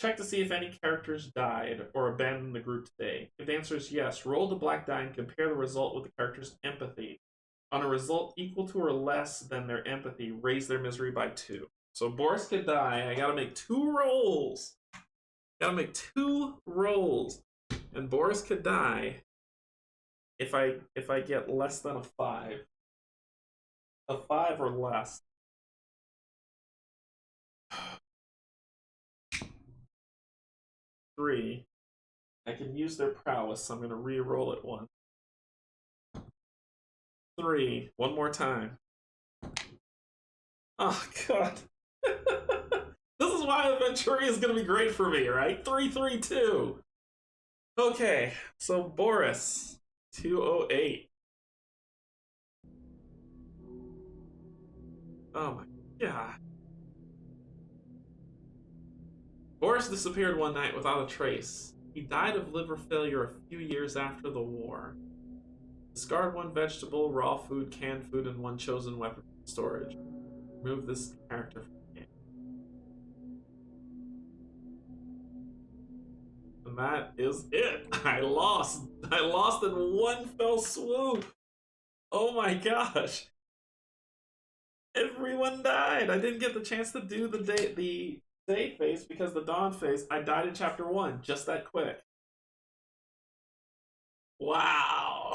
Check to see if any characters died or abandoned the group today. If the answer is yes, roll the black die and compare the result with the character's empathy. On a result equal to or less than their empathy, raise their misery by 2. So Boris could die. I gotta make 2 rolls. Gotta make 2 rolls. And Boris could die if I get less than a 5. A 5 or less. Three. I can use their prowess, so I'm gonna re-roll it one. 3. One more time. Oh god. This is why Aventuria is gonna be great for me, right? 332. Okay, so Boris, 208. Oh my god. Boris disappeared one night without a trace. He died of liver failure a few years after the war. Discard one vegetable, raw food, canned food, and one chosen weapon from storage. Remove this character from the game. And that is it. I lost. I lost in one fell swoop. Oh my gosh. Everyone died. I didn't get the chance to do the day phase because the dawn phase, I died in chapter 1 just that quick. Wow.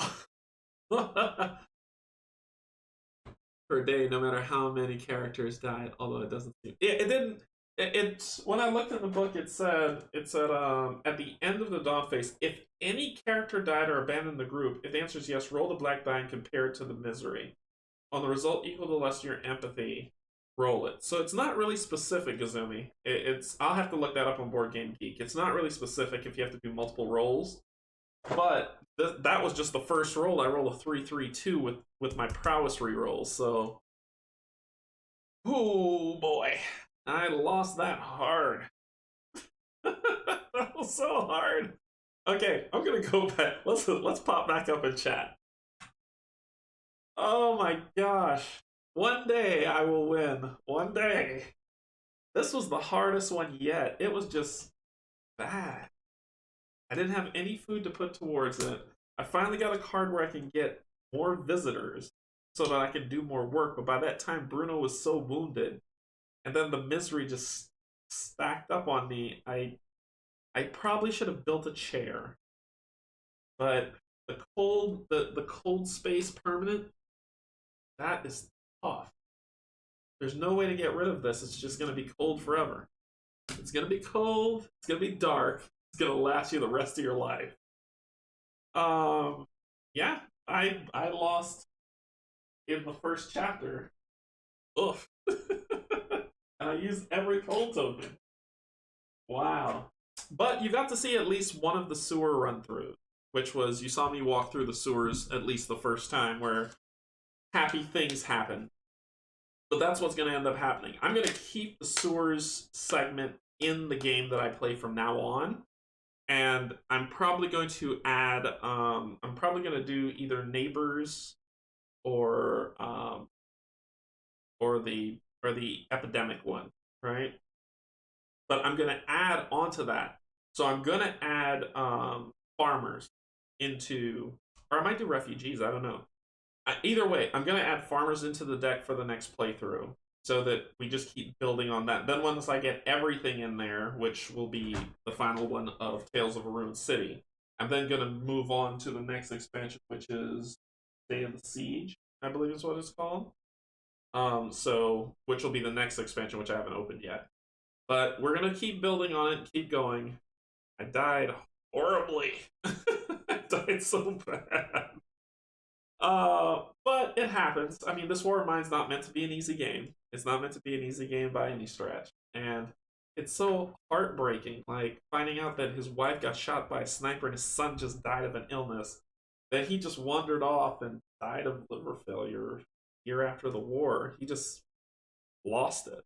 Per day, no matter how many characters died, although it doesn't seem it didn't it's when I looked in the book it said at the end of the dawn phase, if any character died or abandoned the group, if the answer is yes, roll the black die and compare it to the misery. On the result equal to less your empathy, roll it. So it's not really specific, Gazumi. It's I'll have to look that up on Board Game Geek. It's not really specific if you have to do multiple rolls. But that was just the first roll. I rolled a 3-3-2 with my prowess reroll. So, oh boy, I lost that hard. That was so hard. Okay, I'm gonna go back. Let's pop back up and chat. Oh my gosh. One day I will win. One day. This was the hardest one yet. It was just bad. I didn't have any food to put towards it. I finally got a card where I can get more visitors so that I can do more work, but by that time Bruno was so wounded. And then the misery just stacked up on me. I probably should have built a chair. But the cold space permanent, that is tough. There's no way to get rid of this. It's just going to be cold forever. It's going to be cold. It's going to be dark. It's going to last you the rest of your life. Yeah, I lost in the first chapter. Oof. And I used every cold token. Wow. But you got to see at least one of the sewer run-throughs, which was you saw me walk through the sewers at least the first time where happy things happen. But that's what's going to end up happening. I'm going to keep the sewers segment in the game that I play from now on. And I'm probably going to add, I'm probably going to do either neighbors or the epidemic one, right? But I'm going to add onto that. So I'm going to add farmers into, or I might do refugees, I don't know. Either way, I'm going to add farmers into the deck for the next playthrough so that we just keep building on that. Then once I get everything in there, which will be the final one of Tales of a Ruined City, I'm then going to move on to the next expansion, which is Day of the Siege, I believe is what it's called. So, which will be the next expansion, which I haven't opened yet. But we're going to keep building on it and keep going. I died horribly. I died so bad. But it happens. I mean, this War of Mine's not meant to be an easy game. It's not meant to be an easy game by any stretch. And it's so heartbreaking, like finding out that his wife got shot by a sniper and his son just died of an illness. That he just wandered off and died of liver failure year after the war. He just lost it.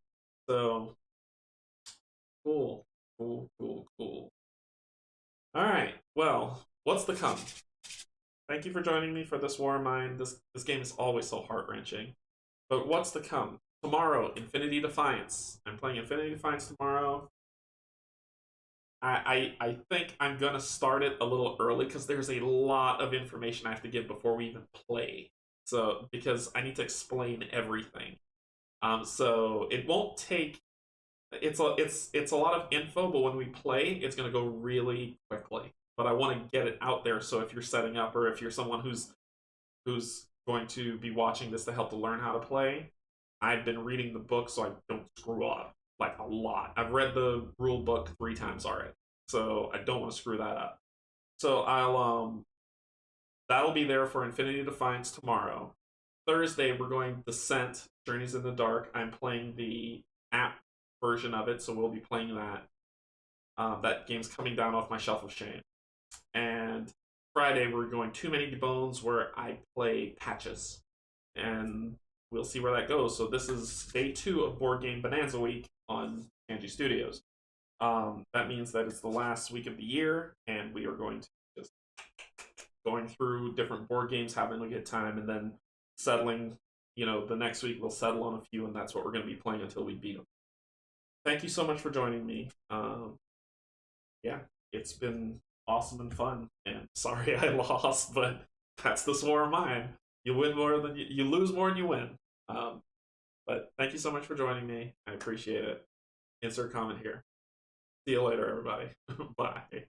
So, cool. Cool. Alright, well, what's to come? Thank you for joining me for this War of Mine. This game is always so heart-wrenching. But what's to come? Tomorrow, Infinity Defiance. I'm playing Infinity Defiance tomorrow. I think I'm going to start it a little early because there's a lot of information I have to give before we even play. So, because I need to explain everything. So it won't take... It's a lot of info, but when we play, it's going to go really quickly. but I want to get it out there. So if you're setting up, or if you're someone who's going to be watching this to help to learn how to play, I've been reading the book so I don't screw up like a lot. I've read the rule book 3 times already, so I don't want to screw that up. So that'll be there for Infinity Defiance tomorrow. Thursday we're going Descent Journeys in the Dark. I'm playing the app version of it, so we'll be playing that. That game's coming down off my shelf of shame. And Friday we're going Too Many Bones, where I play Patches, and we'll see where that goes. So this is day 2 of Board Game Bonanza Week on Canje Studios. That means that it's the last week of the year, and we are going to just going through different board games, having a good time, and then settling. The next week we'll settle on a few, and that's what we're going to be playing until we beat them. Thank you so much for joining me. Yeah, it's been awesome and fun. And sorry I lost, but that's the swore of mine. You win more than you lose more than you win. But thank you so much for joining me. I appreciate it. Insert comment here. See you later, everybody. Bye.